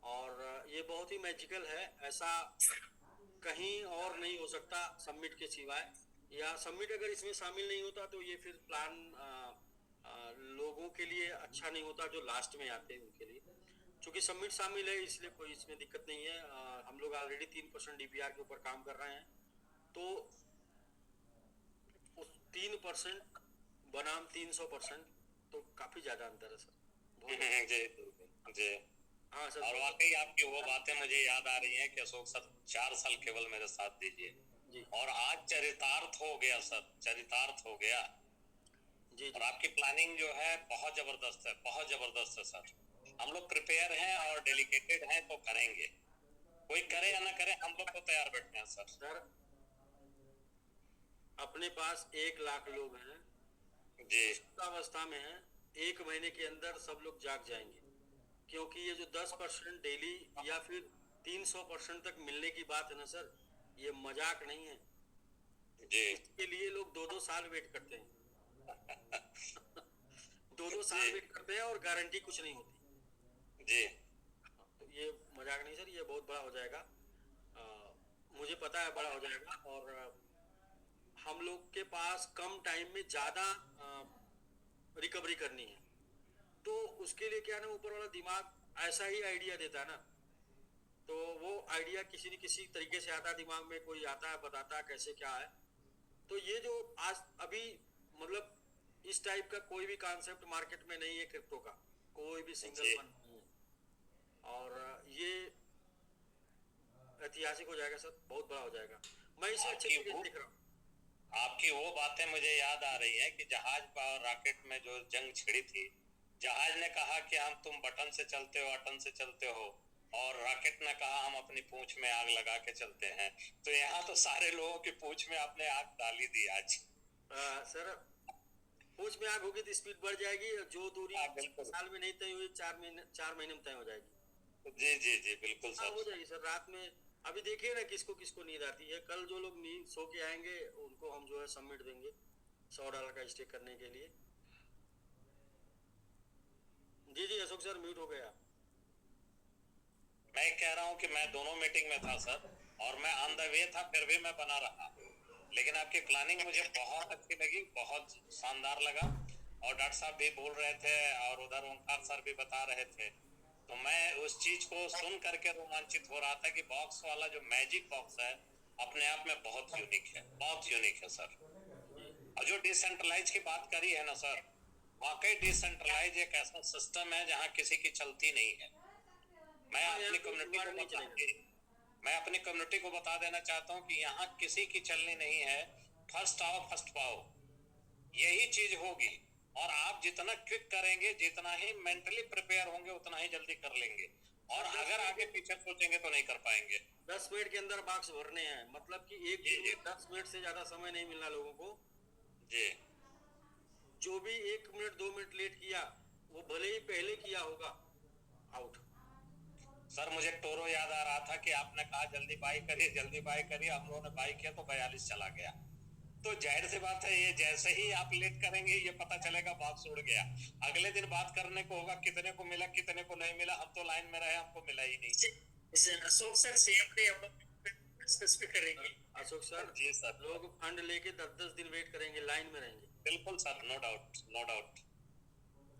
और ये बहुत ही मैजिकल है, ऐसा कहीं और नहीं हो सकता सबमिट के सिवाय। या सबमिट अगर इसमें शामिल नहीं होता तो ये फिर प्लान लोगों के लिए अच्छा नहीं होता जो लास्ट में आते हैं उनके लिए। चूंकि सबमिट शामिल है इसलिए कोई इसमें दिक्कत नहीं है। हम लोग ऑलरेडी 3% डीपीआर के ऊपर काम कर रहे हैं, तो उस 3% बनाम 300% तो काफी ज्यादा अंतर है सर, बहुत।
जी जी।
हाँ सर।
और वाकई आपकी वो बातें मुझे याद आ रही हैं कि अशोक सर 4 साल केवल मेरे साथ दीजिए,
जी
और आज चरितार्थ हो गया सर, चरितार्थ हो गया।
जी
और
जी
आपकी प्लानिंग जो है बहुत जबरदस्त है, बहुत जबरदस्त है सर। हम लोग प्रिपेयर हैं और डेडिकेटेड हैं तो करेंगे, कोई करे या ना करे हम लोग तो तैयार बैठे हैं सर।
सर, अपने पास 1 लाख लोग हैं,
जी
अवस्था में हैं, 1 महीने के अंदर सब लोग जाग जाएंगे। क्योंकि ये जो 10% डेली या फिर 300% तक मिलने की बात है ना सर, ये मजाक नहीं है।
जी
इसके लिए लोग 2-2 साल वेट करते हैं। 2-2 साल वेट करते हैं और गारंटी कुछ नहीं होती।
जी
तो ये मजाक नहीं सर, ये बहुत बड़ा हो जाएगा। मुझे पता है बड़ा हो जाएगा। और हम लोग के पास कम टाइम में ज्यादा रिकवरी करनी है, तो उसके लिए क्या ना, ऊपर वाला दिमाग ऐसा ही आइडिया देता है ना, तो वो आइडिया किसी न किसी तरीके से आता है दिमाग में, कोई आता है बताता है कैसे क्या है। तो ये जो आज अभी मतलब इस टाइप का कोई भी कॉन्सेप्ट मार्केट में नहीं है, क्रिप्टो का कोई भी सिंगल वन नहीं है। और ये ऐतिहासिक हो जाएगा सर, बहुत बड़ा हो जाएगा। मैं इसे अच्छे तरीके से देख रहा हूँ।
आपकी वो बातें मुझे याद आ रही है कि जहाज और रॉकेट में जो जंग छिड़ी थी, जहाज ने कहा कि हम तुम बटन से चलते हो, अटन से चलते हो, और रॉकेट ने कहा हम अपनी पूंछ में आग लगा के चलते हैं। तो यहाँ तो सारे लोगों की पूंछ में आपने आग डाली दी आज।
सर, पूंछ में आग होगी तो स्पीड बढ़ जाएगी, जो दूरी
बिल्कुल
साल में नहीं तय हुई 4 महीने में तय हो जाएगी।
जी जी जी बिल्कुल
हाँ,
सर।
हो जाएगी सर। रात में अभी देखिए ना किसको किसको नींद आती है। कल जो लोग नींद सो के आएंगे उनको हम जो है सबमिट देंगे $100 का स्टेक करने के लिए। जी जी अशोक सर, म्यूट हो गया।
मैं कह रहा हूँ कि मैं दोनों मीटिंग में था सर, और मैं ऑन द वे था, फिर भी मैं बना रहा। लेकिन आपकी प्लानिंग मुझे बहुत अच्छी लगी, बहुत शानदार लगा। और डॉक्टर साहब भी बोल रहे थे और उधर ओंकार सर भी बता रहे थे, तो मैं उस चीज को सुन करके रोमांचित हो रहा था कि बॉक्स वाला जो मैजिक बॉक्स है अपने आप में बहुत यूनिक है, बहुत यूनिक है सर। और जो डिसेंट्रलाइज की बात करी है ना सर, वाकई डिसेंट्रलाइज एक ऐसा सिस्टम है जहाँ किसी की चलती नहीं है। मैं अपनी कम्युनिटी को बता देना चाहता हूँ कि यहाँ किसी की चलनी नहीं है। फर्स्ट आओ फर्स्ट पाओ, यही चीज होगी। और आप जितना क्विक करेंगे, जितना ही मेंटली प्रिपेयर होंगे, उतना ही जल्दी कर लेंगे। और अगर आगे पीछे सोचेंगे तो नहीं कर पाएंगे।
10 मिनट के अंदर बॉक्स भरने हैं, मतलब कि एक दिन में 10 मिनट से ज्यादा समय नहीं मिलना लोगों को।
जी
जो भी 1 मिनट 2 मिनट लेट किया, वो भले ही पहले किया होगा, आउट।
सर, मुझे टोरो याद आ रहा था कि आपने कहा जल्दी बाई करिए, जल्दी बाई करिए। हम लोगों ने बाई किया तो 42 चला गया। तो जाहिर सी बात है, ये जैसे ही आप लेट करेंगे ये पता चलेगा बॉक्स उड़ गया। अगले दिन बात करने को होगा कितने को मिला कितने को नहीं मिला। हम तो लाइन में रहे, हमको मिला ही नहीं।
अशोक सर सेम डे हम लोग स्पेसिफिक करेंगे।
अशोक सर,
जी सर,
लोग फंड लेके 10-10 दिन वेट करेंगे, लाइन में रहेंगे।
बिल्कुल sir, no doubt no doubt.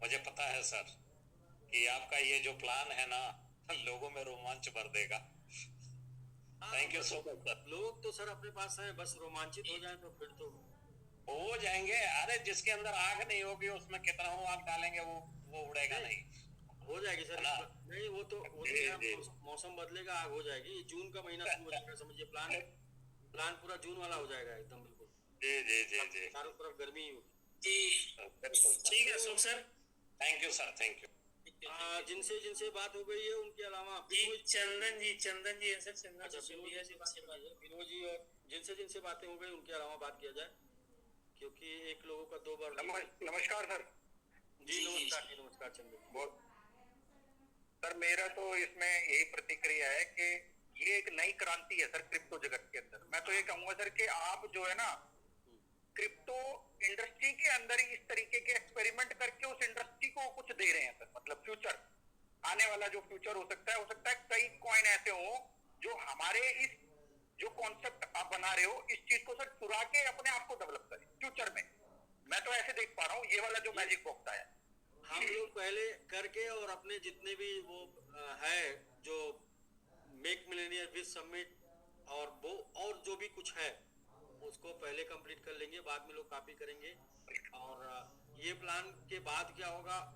मुझे पता है सर कि आपका ये जो प्लान है ना, लोगों में रोमांच भर देगा। Thank you so much sir.
लोग तो सर अपने पास है, बस रोमांचित हो जाए तो फिर तो
हो जाएंगे। अरे जिसके अंदर आग नहीं होगी उसमें कितना हो आग डालेंगे वो उड़ेगा नहीं।
हो जाएगी सर। नहीं, वो तो मौसम बदलेगा, आग हो जाएगी। जून का महीना शुरू हो जाएगा, समझिए। प्लान पूरा जून वाला हो जाएगा एकदम, बिल्कुल।
जी जी जी जी
चारों तरफ गर्मी ही होगी।
जी ठीक है Ashok sir.
Thank you sir, thank you.
जिनसे जिनसे बात हो गई है उनके अलावा
जी चंदन जी है सर, चंदन
अच्छा
सिसोदिया से बात कर रहे हैं।
विनोद जी और जिनसे जिनसे बातें हो गई उनके अलावा बात किया जाए, क्योंकि एक लोगों का 2 बार
नमस्कार सर।
जी नमस्कार जी नमस्कार चंदन।
बहुत सर, मेरा तो इसमें यही प्रतिक्रिया है कि ये एक नई क्रांति है सर क्रिप्टो जगत के अंदर। मैं तो ये कहूंगा सर कि आप जो है ना क्रिप्टो इंडस्ट्री के अंदर ही इस तरीके के एक्सपेरिमेंट करके उस इंडस्ट्री को कुछ दे रहे हैं सर। मतलब फ्यूचर, आने वाला जो फ्यूचर हो सकता है कई कॉइन ऐसे हो जो हमारे इस जो कॉन्सेप्ट आप बना रहे हो इस चीज को सर चुरा के अपने आप को डेवलप करें फ्यूचर में। मैं तो ऐसे देख पा रहा हूँ ये वाला जो मैजिक बॉक्स आया,
हम लोग पहले करके और अपने जितने भी वो है जो मेक मिलेनियर विश समिट और वो और जो भी कुछ है उसको पहले कंप्लीट कर लेंगे, बाद में लोग कॉपी करेंगे। और ये प्लान के बाद क्या होगा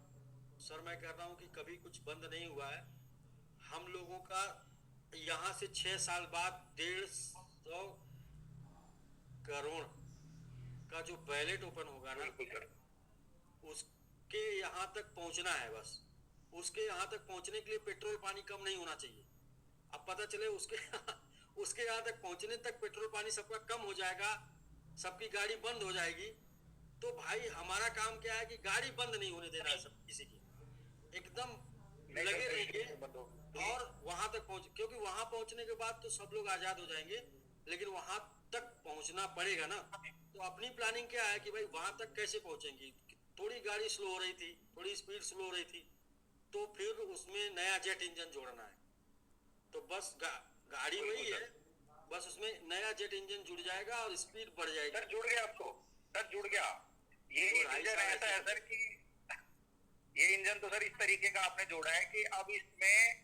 सर, मैं कह रहा हूँ कि कभी कुछ बंद नहीं हुआ है। हम लोगों का यहाँ से 6 साल बाद 150 करोड़ का जो बैलेट ओपन होगा ना, उसके यहाँ तक पहुँचना है। बस उसके यहाँ तक पहुँचने के लिए पेट्रोल पानी कम नहीं होना चाहिए। अब पता चले उसके यहाँ तक पहुँचने तक पेट्रोल पानी सबका कम हो जाएगा, सबकी गाड़ी बंद हो जाएगी, तो भाई हमारा काम क्या है कि गाड़ी बंद नहीं होने देना है सब किसी की, एकदम लगे रहेंगे और वहां तक पहुंच, क्योंकि वहां पहुंचने के बाद तो सब लोग आजाद हो जाएंगे, लेकिन वहां तक पहुंचना पड़ेगा ना। तो अपनी प्लानिंग क्या है कि भाई वहां तक कैसे पहुंचेंगे। थोड़ी गाड़ी स्लो हो रही थी, थोड़ी स्पीड स्लो हो रही थी, तो फिर उसमें नया जेट इंजन जोड़ना है। तो बस गाड़ी वही है, बस उसमें नया जेट इंजन जुड़ जाएगा और स्पीड बढ़ जाएगी।
सर जुड़ गया आपको, सर जुड़ गया। ये इंजन ऐसा है सर कि ये इंजन तो सर इस तरीके का आपने जोड़ा है कि अब इसमें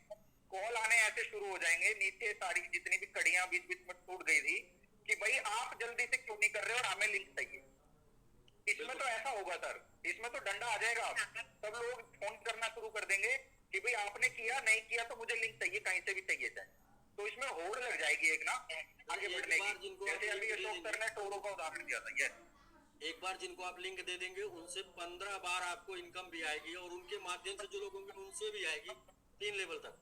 कॉल आने ऐसे शुरू हो जाएंगे, नीचे सारी जितनी भी कड़ियां बीच बीच में टूट गई थी कि भाई आप जल्दी से क्यों नहीं कर रहे और हमें लिंक चाहिए। इसमें तो ऐसा होगा सर, इसमें तो डंडा आ जाएगा, सब लोग फोन करना शुरू कर देंगे कि भाई आपने किया नहीं किया तो मुझे लिंक चाहिए, कहीं से भी चाहिए जाए। तो इसमें होड़ लग जाएगी एक ना आगे बढ़ने की। जैसे अभी अशोक सर ने टोरो का उदाहरण दिया था, ये
एक बार जिनको आप लिंक दे देंगे उनसे 15 बार आपको इनकम भी आएगी और उनके माध्यम से जो लोग होंगे उनसे भी आएगी 3 लेवल तक।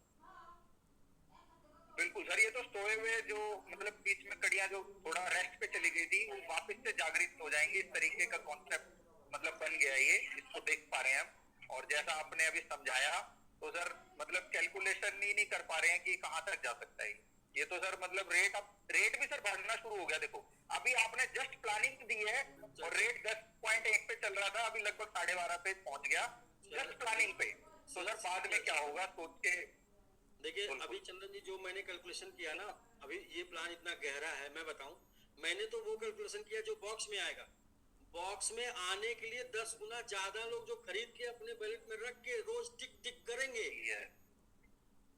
बिल्कुल सर, ये तो सोए हुए जो मतलब बीच में कड़ियां जो थोड़ा रेस्ट पे चली गई थी वो वापस से जागृत हो जाएंगी। इस तरीके का कॉन्सेप्ट मतलब बन गया ये, इसको देख पा रहे हैं हम। और जैसा आपने अभी समझाया तो सर मतलब कैलकुलेशन ही नहीं कर पा रहे हैं कि कहां तक जा सकता है ये। तो सर मतलब रेट भी सर बढ़ना शुरू हो गया। देखो अभी आपने जस्ट प्लानिंग दी है और रेट 10.1 पे चल रहा था, अभी लगभग 12.5 पे पहुंच गया जस्ट प्लानिंग पे। तो सर बाद में क्या होगा सोच के
देखिए। अभी चंदन जी जो मैंने कैलकुलेशन किया ना, अभी ये प्लान इतना गहरा है, मैं बताऊं, मैंने तो वो कैलकुलेशन किया जो बॉक्स में आएगा। बॉक्स में आने के लिए 10 गुना ज्यादा लोग जो खरीद के अपने बैलेट में रख के रोज टिक टिक करेंगे।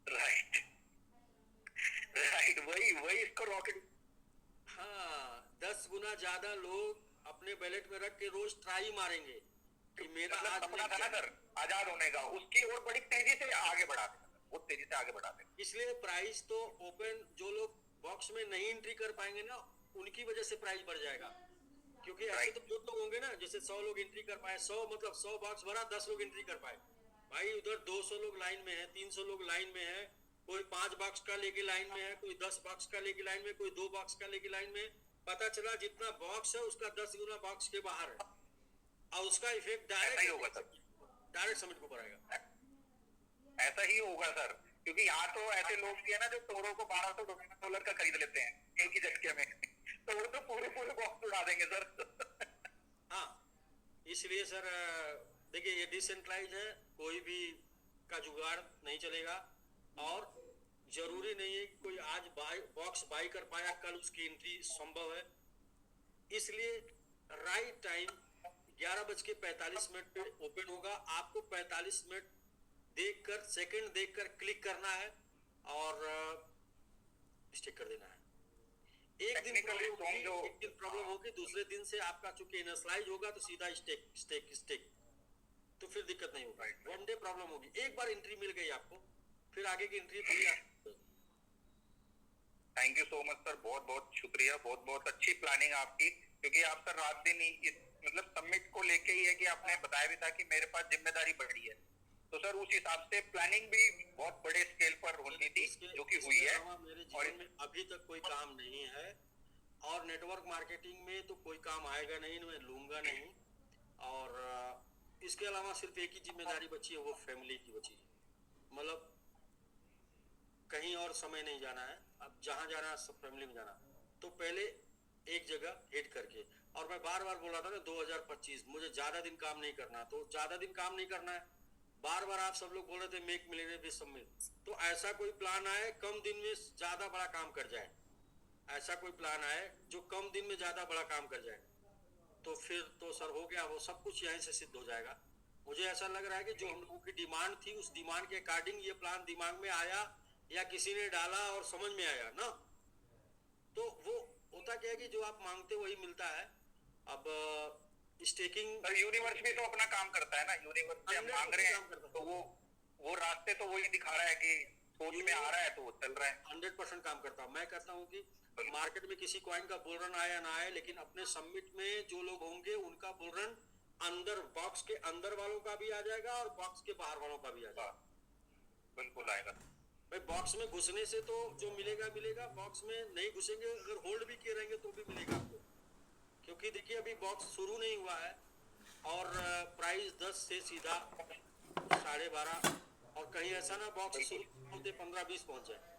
राइट वही इसको रॉकेट।
हाँ, 10 गुना ज्यादा लोग अपने बैलेट में रख के रोज ट्राई मारेंगे कि मेरा आज
अपना था ना सर आजाद होने का, उसकी और बड़ी तेजी से आगे बढ़ा देगा, बहुत तेजी से आगे बढ़ा देगा।
इसलिए प्राइस तो ओपन, जो लोग बॉक्स में नहीं एंट्री कर पाएंगे ना उनकी वजह से प्राइस बढ़ जाएगा। क्योंकि ऐसे तो बहुत लोग होंगे ना, जैसे 100 लोग एंट्री कर पाए, 100 मतलब 100 बॉक्स भरा, 10 लोग एंट्री कर पाए। भाई उधर 200 लोग लाइन में है, 300 लोग लाइन में है, कोई 5 बॉक्स का लेके लाइन में है, कोई 10 बॉक्स का लेके लाइन में, कोई 2 बॉक्स का लेके लाइन में। पता चला जितना बॉक्स है उसका 10 गुना बॉक्स के बाहर है और उसका इफेक्ट डायरेक्ट समिट को पड़ेगा।
ऐसा ही होगा सर, क्योंकि यहाँ तो ऐसे लोग भी है ना जो टोरो को $1200 का खरीद लेते हैं एक ही झटके में, तो वो तो पूरे बॉक्स उड़ा देंगे सर।
हाँ, इसलिए सर देखिए ये डिसेंट्रलाइज है, कोई भी का जुगाड़ नहीं चलेगा और जरूरी नहीं है कि कोई आज बॉक्स बाई कर पाया कल उसकी एंट्री संभव है। इसलिए राइट टाइम 11:45 पे ओपन होगा। आपको 45 मिनट देखकर, सेकंड देखकर क्लिक करना है और स्टिक कर देना है। एक दिन प्रॉब्लम होगी, दूसरे दिन से आपका चूंकि इनिशियलाइज होगा तो सीधा स्टिक तो फिर दिक्कत नहीं होगा। वन डे प्रॉब्लम होगी, एक बार एंट्री मिल गई आपको, फिर आगे की एंट्री थोड़ी।
Thank you so much sir, बहुत बहुत शुक्रिया, बहुत बहुत अच्छी प्लानिंग आपकी। क्योंकि आप सर रात दिन ही मतलब सबमिट को लेके ही है कि आपने बताया भी था कि मेरे पास जिम्मेदारी बढ़ी है, तो सर उस हिसाब से प्लानिंग भी बहुत बड़े स्केल पर होनी थी जो कि हुई है।
मेरे
और
जीवन में अभी तक कोई काम नहीं है, और नेटवर्क मार्केटिंग में तो कोई काम आएगा नहीं, मैं लूंगा नहीं। और इसके अलावा सिर्फ एक ही जिम्मेदारी बची है, वो फैमिली की बची है। मतलब कहीं और समय नहीं जाना है, अब जहाँ जाना है सब फैमिली में जाना। तो पहले एक जगह हिट करके, और मैं बार बार बोल रहा था ना 2025 मुझे ज्यादा दिन काम नहीं करना, तो ज्यादा दिन काम नहीं करना है। बार बार आप सब लोग बोल रहे थे मेक मिलियनेयर विद समिट, तो ऐसा कोई प्लान आए कम दिन में ज्यादा बड़ा काम कर जाए, ऐसा कोई प्लान आए जो कम दिन में ज्यादा बड़ा काम कर जाए, तो फिर तो सर हो गया, वो सब कुछ यहीं से सिद्ध हो जाएगा। मुझे ऐसा लग रहा है कि जो हम लोगों की डिमांड थी उस डिमांड के अकॉर्डिंग ये प्लान दिमाग में आया, या किसी ने डाला और समझ में आया ना, तो वो होता क्या है कि जो आप मांगते वही मिलता है। अब स्टेकिंग
यूनिवर्स भी तो अपना काम करता है ना, यूनिवर्स से हम मांग रहे हैं तो वो रास्ते तो वही दिखा रहा है कि सोच में आ रहा है तो वो चल रहा है।
100% काम करता हूँ। मैं कहता हूँ कि मार्केट में किसी कॉइन का बुल रन आए या ना आए, लेकिन अपने सबमिट में जो लोग होंगे उनका बुल रन अंदर बॉक्स के अंदर वालों का भी आ जाएगा और बॉक्स के बाहर वालों का भी आ जाएगा।
बिल्कुल आएगा
भाई बॉक्स में घुसने से तो जो मिलेगा मिलेगा, बॉक्स में नहीं घुसेंगे अगर होल्ड भी किए रहेंगे तो भी मिलेगा आपको। क्योंकि देखिए अभी बॉक्स शुरू नहीं हुआ है, और प्राइस 10 से सीधा 12.5, और कहीं ऐसा ना बॉक्स शुरू होते 15-20 पहुंच जाए।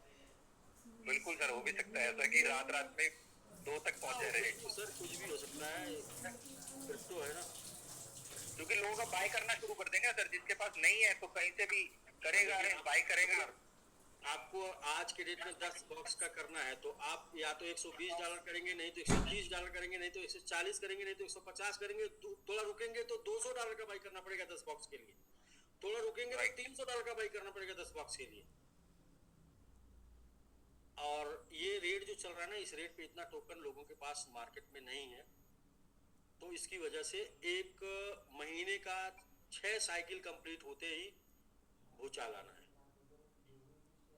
बिल्कुल सर, हो भी सकता है ऐसा कि रात रात में 2 तक पहुंचे रहे।
सर कुछ भी हो सकता है, क्रिप्टो है ना।
क्योंकि लोग अब बाय करना शुरू कर देंगे सर, जिसके पास नहीं है तो कहीं से भी करेगा, बाय करेगा।
आपको आज के डेट में 10 बॉक्स का करना है तो आप या तो $120 करेंगे, नहीं तो $130 करेंगे, नहीं तो 140 करेंगे, नहीं तो 150 करेंगे। थोड़ा रुकेंगे तो $200 का बाई करना पड़ेगा 10 बॉक्स के लिए, थोड़ा रुकेंगे तो $300 का बाई करना पड़ेगा 10 बॉक्स के लिए। और ये रेट जो चल रहा है ना, इस रेट पे इतना टोकन लोगों के पास मार्केट में नहीं है, तो इसकी वजह से एक महीने का 6 साइकिल कंप्लीट होते ही भूचाल आना है।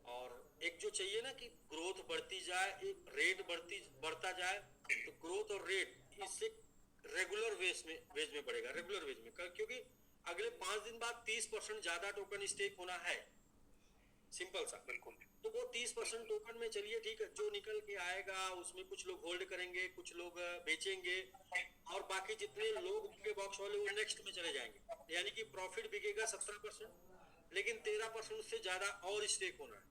और एक जो चाहिए ना कि ग्रोथ बढ़ती जाए, एक रेट बढ़ता जाए, तो ग्रोथ और रेट इससे रेगुलर वेज में बढ़ेगा, रेगुलर वेज में, क्योंकि अगले 5 दिन बाद 30% ज्यादा टोकन स्टेक होना है, सिंपल सा।
बिल्कुल।
तो वो 30% टोकन में चलिए ठीक है, जो निकल के आएगा उसमें कुछ लोग होल्ड करेंगे, कुछ लोग बेचेंगे, और बाकी जितने लोग के बॉक्स वाले वो नेक्स्ट में चले जाएंगे। यानी कि प्रॉफिट बिकेगा 17%, लेकिन 13% से ज्यादा और स्टेक होना है।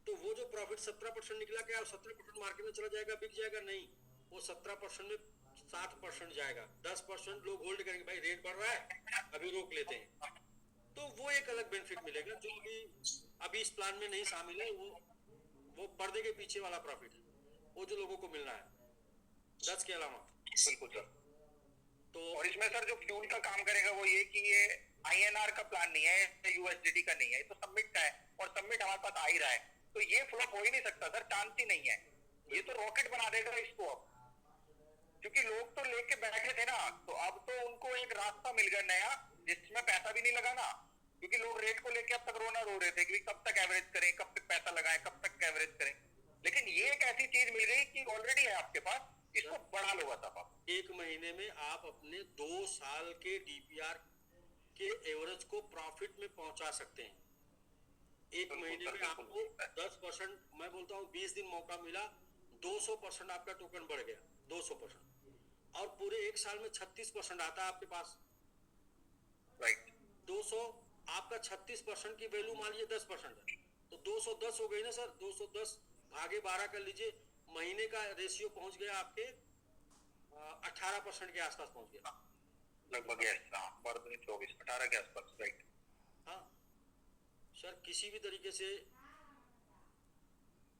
तो वो जो प्रॉफिट 17% निकला क्या 17% मार्केट में चला जाएगा, बिक जाएगा? नहीं, वो 17% में 60% जाएगा, 10% लोग होल्ड करेंगे, भाई रेट बढ़ रहा है अभी रोक लेते हैं। तो वो एक अलग बेनिफिट मिलेगा जो अभी इस प्लान में नहीं शामिल है। वो पर्दे के पीछे वाला प्रॉफिट है, वो जो लोगों को मिलना है 10 के अलावा।
बिल्कुल सर।
तो
और इसमें सर जो फ्यूल का काम करेगा वो ये कि ये INR का प्लान नहीं है, USDT का नहीं है, ये तो सबमिट का है, और सबमिट हमारे पास आ ही रहा है, तो ये फ्लॉप हो ही नहीं सकता सर, चांस ही नहीं है। ये तो रॉकेट बना देगा इसको अब, क्योंकि लोग तो लेके बैठे थे ना, तो अब तो उनको एक रास्ता मिल गया नया जिसमें पैसा भी नहीं लगा ना। क्योंकि लोग रेट को लेके अब तक रोना रो रहे थे कि कब तक एवरेज करें, कब तक पैसा लगाएं, कब तक एवरेज करें, लेकिन ये एक ऐसी चीज मिल गई कि ऑलरेडी है आपके पास, इसको बढ़ा लो बस आप।
एक महीने में आप अपने 2 साल के DPR के एवरेज को प्रॉफिट में पहुंचा सकते हैं। एक महीने में आपको 10%, मैं बोलता हूँ 20 दिन मौका मिला, 200% आपका टोकन बढ़ गया, 200%। और पूरे एक साल में 36% आता है आपके पास,
राइट।
200 आपका 36% की वैल्यू मान लीजिए 10% है, तो 210 हो गई ना सर। 210 भागे 12 कर लीजिए, महीने का रेशियो पहुंच गया आपके 18% के आसपास पहुंच गया
लगभग 24 18 के आसपास, राइट।
हाँ सर, किसी भी तरीके से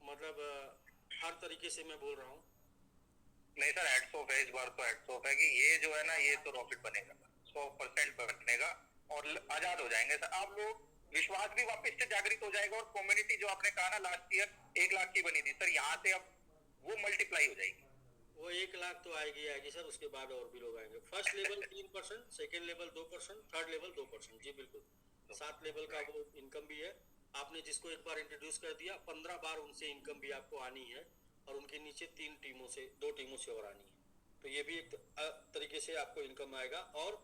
मतलब हर तरीके से मैं बोल रहा हूँ।
नहीं सर, हेड्स ऑफ है, इस बार तो हेड्स ऑफ है कि ये जो है ना, ये तो प्रॉफिट बनेगा 100% बनेगा, और आजाद हो जाएंगे सर आप लोग। विश्वास भी वापस से जागृत हो जाएगा, और कम्युनिटी जो आपने कहा ना लास्ट ईयर 1 लाख की बनी थी सर, यहाँ से अब वो मल्टीप्लाई हो जाएगी।
वो 1 लाख तो आएगी सर, उसके बाद और भी लोग आएंगे। First level 3%, second level 2%, third level 2%। जी बिल्कुल, 7 लेवल का वो इनकम भी है। आपने जिसको एक बार इंट्रोड्यूस कर दिया, 15 बार उनसे इनकम भी आपको आनी है, और उनके नीचे 2 टीमों से और आनी है। तो ये भी एक तरीके से आपको इनकम आएगा। और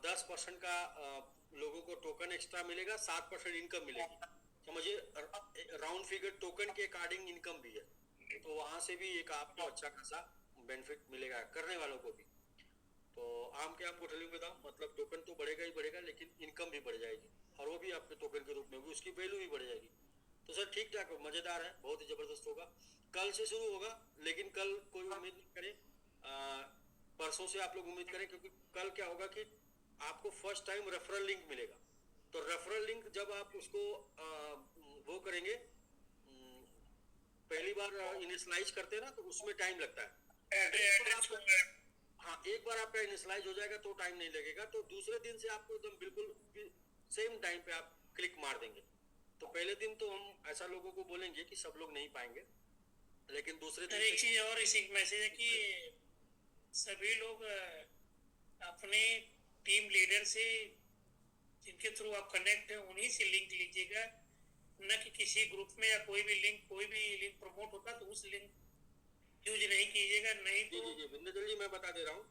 10% का लोगों को टोकन एक्स्ट्रा मिलेगा, 7% इनकम मिलेगी। समझिए राउंड फिगर टोकन के अकॉर्डिंग इनकम भी है, तो वहां से भी एक आपको अच्छा खासा बेनिफिट मिलेगा करने वालों को भी। तो आम के आम गुठलियों के दाम मतलब टोकन तो बढ़ेगा ही बढ़ेगा, लेकिन इनकम भी बढ़ जाएगी और वो भी आपके टोकन के रूप में होगी, उसकी वैल्यू भी बढ़ जाएगी। तो सर ठीक ठाक मजेदार है, बहुत ही जबरदस्त होगा। कल से शुरू होगा, लेकिन कल कोई उम्मीद नहीं करे, परसों से आप लोग उम्मीद करें, क्योंकि कल क्या होगा कि आपको फर्स्ट टाइम रेफरल लिंक मिलेगा। तो रेफरल लिंक जब आप उसको वो करेंगे, पहली बार इनिशियलाइज करते हैं ना, तो उसमें टाइम लगता है। हाँ, एक बार आपका इनिशियलाइज हो जाएगा तो टाइम नहीं लगेगा, तो दूसरे दिन से आपको एकदम बिल्कुल सेम टाइम पे आप क्लिक मार देंगे। तो पहले दिन तो हम ऐसा लोगों को बोलेंगे कि सब लोग नहीं पाएंगे, लेकिन दूसरे दिन
एक चीज और इसी मैसेज है कि सभी लोग अपने टीम लीडर से जिनके थ्रू आप कनेक्ट हैं उन्हीं से लिंक लीजिएगा, न कि किसी ग्रुप में या कोई भी लिंक प्रमोट होता तो उस लिंक यूज नहीं कीजिएगा। नहीं तो
जी विंध्याचल जी मैं बता दे रहा हूँ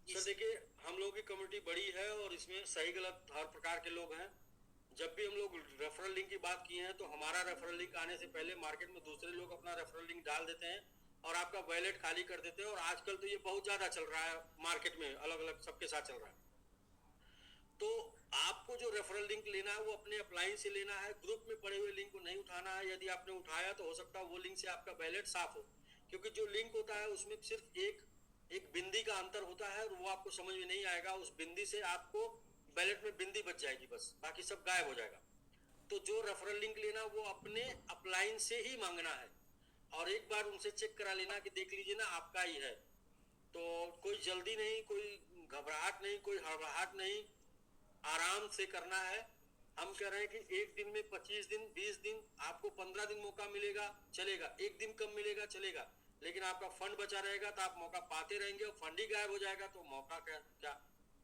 सर, देखिए हम लोगों की कम्युनिटी बड़ी है और इसमें सही गलत हर प्रकार के लोग हैं। जब भी हम लोग रेफरल लिंक की बात किए हैं तो हमारा रेफरल लिंक आने से पहले मार्केट में दूसरे लोग अपना रेफरल लिंक डाल देते हैं और आपका वैलेट खाली कर देते हैं। और आजकल तो ये बहुत ज्यादा चल रहा है मार्केट में, अलग अलग सबके साथ चल रहा है। तो आपको जो रेफरल लिंक लेना है वो अपने अपलाइन से लेना है, ग्रुप में पड़े हुए लिंक को नहीं उठाना है। यदि आपने उठाया तो हो सकता है वो लिंक से आपका वैलेट साफ हो, क्योंकि जो लिंक होता है उसमें सिर्फ एक बिंदी का अंतर होता है और वो आपको समझ में नहीं आएगा। उस बिंदी से आपको वैलेट में बिंदी बच जाएगी, बस बाकी सब गायब हो जाएगा। तो जो रेफरल लिंक लेना वो अपने अपलाइन से ही मांगना है और एक बार उनसे चेक करा लेना कि देख लीजिए ना आपका ही है। तो कोई जल्दी नहीं, कोई घबराहट नहीं, कोई हड़बड़ाहट नहीं, आराम से करना है। हम कह रहे हैं कि एक दिन में 25 दिन 20 दिन आपको 15 दिन मौका मिलेगा, चलेगा। एक दिन कम मिलेगा, चलेगा, लेकिन आपका फंड बचा रहेगा तो आप मौका पाते रहेंगे। और फंड ही गायब हो जाएगा तो मौका क्या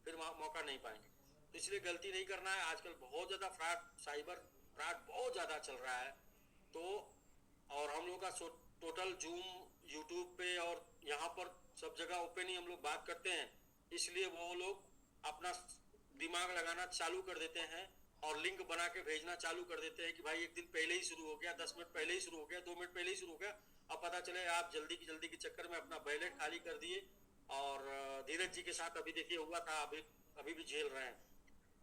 फिर मौका नहीं पाएंगे। तो इसलिए गलती नहीं करना है। आजकल बहुत ज्यादा फ्रॉड, साइबर फ्रॉड बहुत ज्यादा चल रहा है। तो और हम लोग का टोटल जूम यूट्यूब पे और यहाँ पर सब जगह ओपन ही हम लोग बात करते हैं, इसलिए वो लोग अपना दिमाग लगाना चालू कर देते हैं और लिंक बना के भेजना चालू कर देते हैं कि भाई एक दिन पहले ही शुरू हो गया, 10 मिनट पहले ही शुरू हो गया, 2 मिनट पहले ही शुरू हो गया। अब पता चले आप जल्दी के चक्कर में अपना वैलेट खाली कर दिए। और धीरज जी के साथ अभी देखिए हुआ था, अभी भी झेल रहे हैं।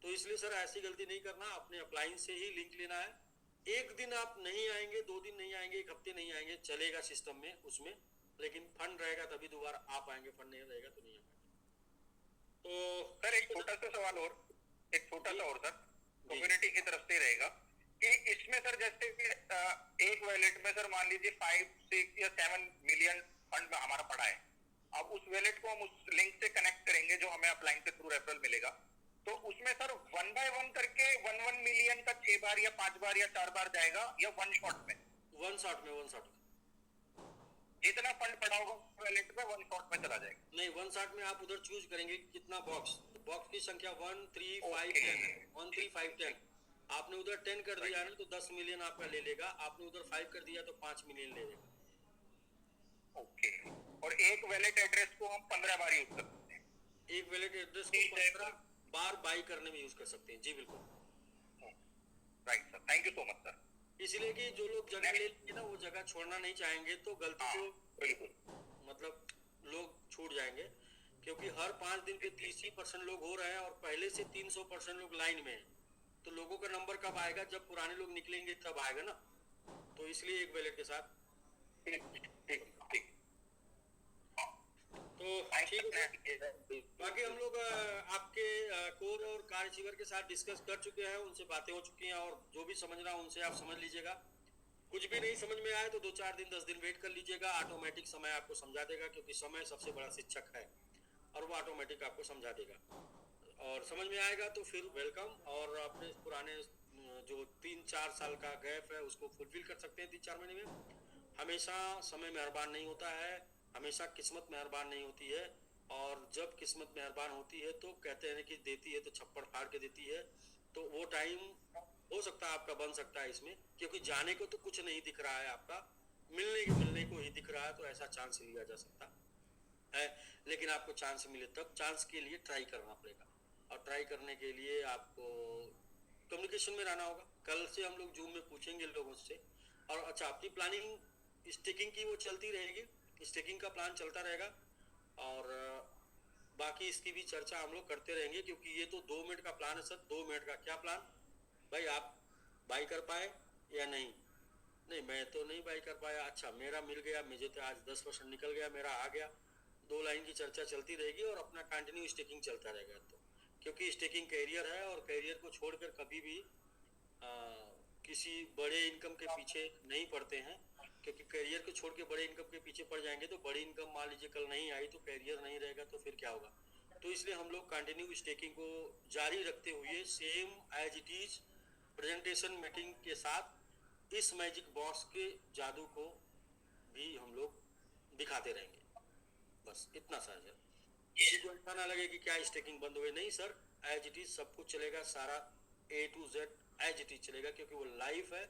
तो इसलिए सर ऐसी गलती नहीं करना, अपने अपलाइन से ही लिंक लेना है। एक दिन आप नहीं आएंगे, 2 दिन नहीं आएंगे, एक हफ्ते नहीं आएंगे, चलेगा सिस्टम में उसमें, लेकिन फंड रहेगा तभी दोबारा आ पाएंगे, फंड नहीं रहेगा तो नहीं आ पाएंगे। तो
सर एक छोटा सा सवाल और, सर कम्युनिटी की तरफ से रहेगा कि इसमें सर जैसे कि एक वैलेट में सर मान लीजिए 5, 6 या 7 मिलियन फंड में हमारा पड़ा है। अब उस वैलेट को हम उस लिंक से कनेक्ट करेंगे जो हमें अपलाइन के थ्रू रेफरल मिलेगा, तो उसमें सर 1 बाय 1 करके 1 मिलियन का 6 बार या 5 बार या 4 बार जाएगा या वन शॉट में?
वन शॉट में
जितना फंड पड़ा होगा वैलेट में वन शॉट में चला जाएगा?
नहीं, वन शॉट में आप उधर चूज करेंगे कितना बॉक्स की संख्या 1 3 5 10 1 3 5 10। आपने उधर 10 कर दिया ना तो 10 मिलियन आपका ले लेगा, आपने उधर 5 कर दिया तो 5 मिलियन ले लेगा।
ओके, और एक वैलेट एड्रेस को हम 15 बार यूज कर सकते हैं?
एक वैलेट एड्रेस को 15 बार बाई करने में यूज कर सकते हैं। जी बिल्कुल,
right sir, thank you so much sir.
इसलिए कि जो लोग जगह ले लेंगे ना वो जगह छोड़ना नहीं चाहेंगे, तो गलती से
बिल्कुल
मतलब लोग छूट जाएंगे, क्योंकि हर 5 दिन पे 30% लोग हो रहे हैं और पहले से 300% लोग लाइन में हैं। तो लोगों का नंबर कब आएगा? जब पुराने लोग निकलेंगे तब आएगा ना। तो इसलिए एक वैलेट के साथ
ठीक
तो ठीक है। बाकी हम लोग आपके कोर और कार्यशीवर के साथ डिस्कस कर चुके हैं, उनसे बातें हो चुकी हैं और जो भी समझना उनसे आप समझ लीजिएगा। कुछ भी नहीं समझ में आए तो 2-4 दिन 10 दिन वेट कर लीजिएगा, ऑटोमेटिक समय आपको समझा देगा, क्योंकि समय सबसे बड़ा शिक्षक है और वो ऑटोमेटिक आपको समझा देगा। और समझ में आएगा तो फिर वेलकम, और अपने पुराने जो 3-4 साल का गैप है उसको फुलफिल कर सकते हैं 3-4 महीने में। हमेशा समय मेहरबान नहीं होता है, हमेशा किस्मत मेहरबान नहीं होती है। और जब किस्मत मेहरबान होती है तो कहते हैं कि देती है तो छप्पड़ फाड़ के देती है। तो वो टाइम हो सकता है आपका बन सकता है इसमें, क्योंकि जाने को तो कुछ नहीं दिख रहा है, आपका मिलने को ही दिख रहा है, तो ऐसा चांस लिया जा सकता। है, लेकिन आपको चांस मिले तब। चांस के लिए ट्राई करना पड़ेगा, और ट्राई करने के लिए आपको कम्युनिकेशन में रहना होगा। कल से हम लोग जूम में पूछेंगे लोगों से। और अच्छा, अपनी प्लानिंग स्टेकिंग की वो चलती रहेगी, स्टेकिंग का प्लान चलता रहेगा, और बाकी इसकी भी चर्चा हम लोग करते रहेंगे, क्योंकि ये तो 2 मिनट का प्लान है सर। 2 मिनट का क्या प्लान भाई, आप बाई कर पाए या नहीं? नहीं, मैं तो नहीं बाई कर पाया। अच्छा, मेरा मिल गया, मुझे तो आज 10% निकल गया, मेरा आ गया। 2 लाइन की चर्चा चलती रहेगी और अपना कंटिन्यू स्टेकिंग चलता रहेगा। तो क्योंकि स्टेकिंग कैरियर है, और कैरियर को छोड़कर कभी भी किसी बड़े इनकम के पीछे नहीं पड़ते हैं, क्योंकि कैरियर को छोड़ के बड़े इनकम के पीछे पड़ जाएंगे तो बड़ी इनकम मान लीजिए कल नहीं आई तो कैरियर नहीं रहेगा, तो फिर क्या होगा? तो इसलिए हम लोग कंटिन्यू स्टेकिंग को जारी रखते हुए same as it is presentation meeting के साथ इस मैजिक बॉक्स के जादू को भी हम लोग दिखाते रहेंगे। बस इतना सा है। किसी को ऐसा ना लगे कि क्या स्टेकिंग बंद हो गई, नहीं सर, एज इट इज सब कुछ चलेगा, सारा A to Z as it is चलेगा, क्योंकि वो लाइफ है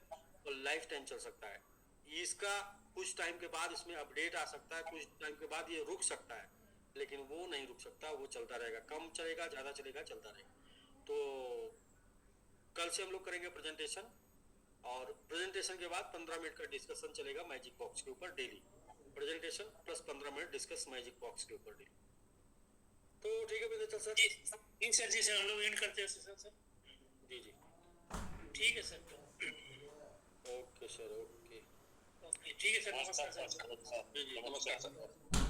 और लाइफ टाइम चल सकता है। इसका कुछ टाइम के बाद इसमें अपडेट आ सकता है, कुछ टाइम के बाद ये रुक सकता है, लेकिन वो नहीं रुक सकता, वो चलता रहेगा। कम चलेगा, ज़्यादा चलेगा, चलता रहेगा। तो कल से हम लोग करेंगे प्रेजेंटेशन, और प्रेजेंटेशन के बाद 15 मिनट का डिस्कशन चलेगा मैजिक बॉक्स के ऊपर daily. Presentation plus 15 minute discuss magic box के ऊपर डेली। तो ठीक है विद्याचल सर।
ठीक सर जी, सर हम लोग एंड करते हैं सेशन सर।
जी जी,
ठीक है sir.
Okay sir, okay
okay ठीक है सर, नमस्कार सर।
जी जी,
नमस्कार सर।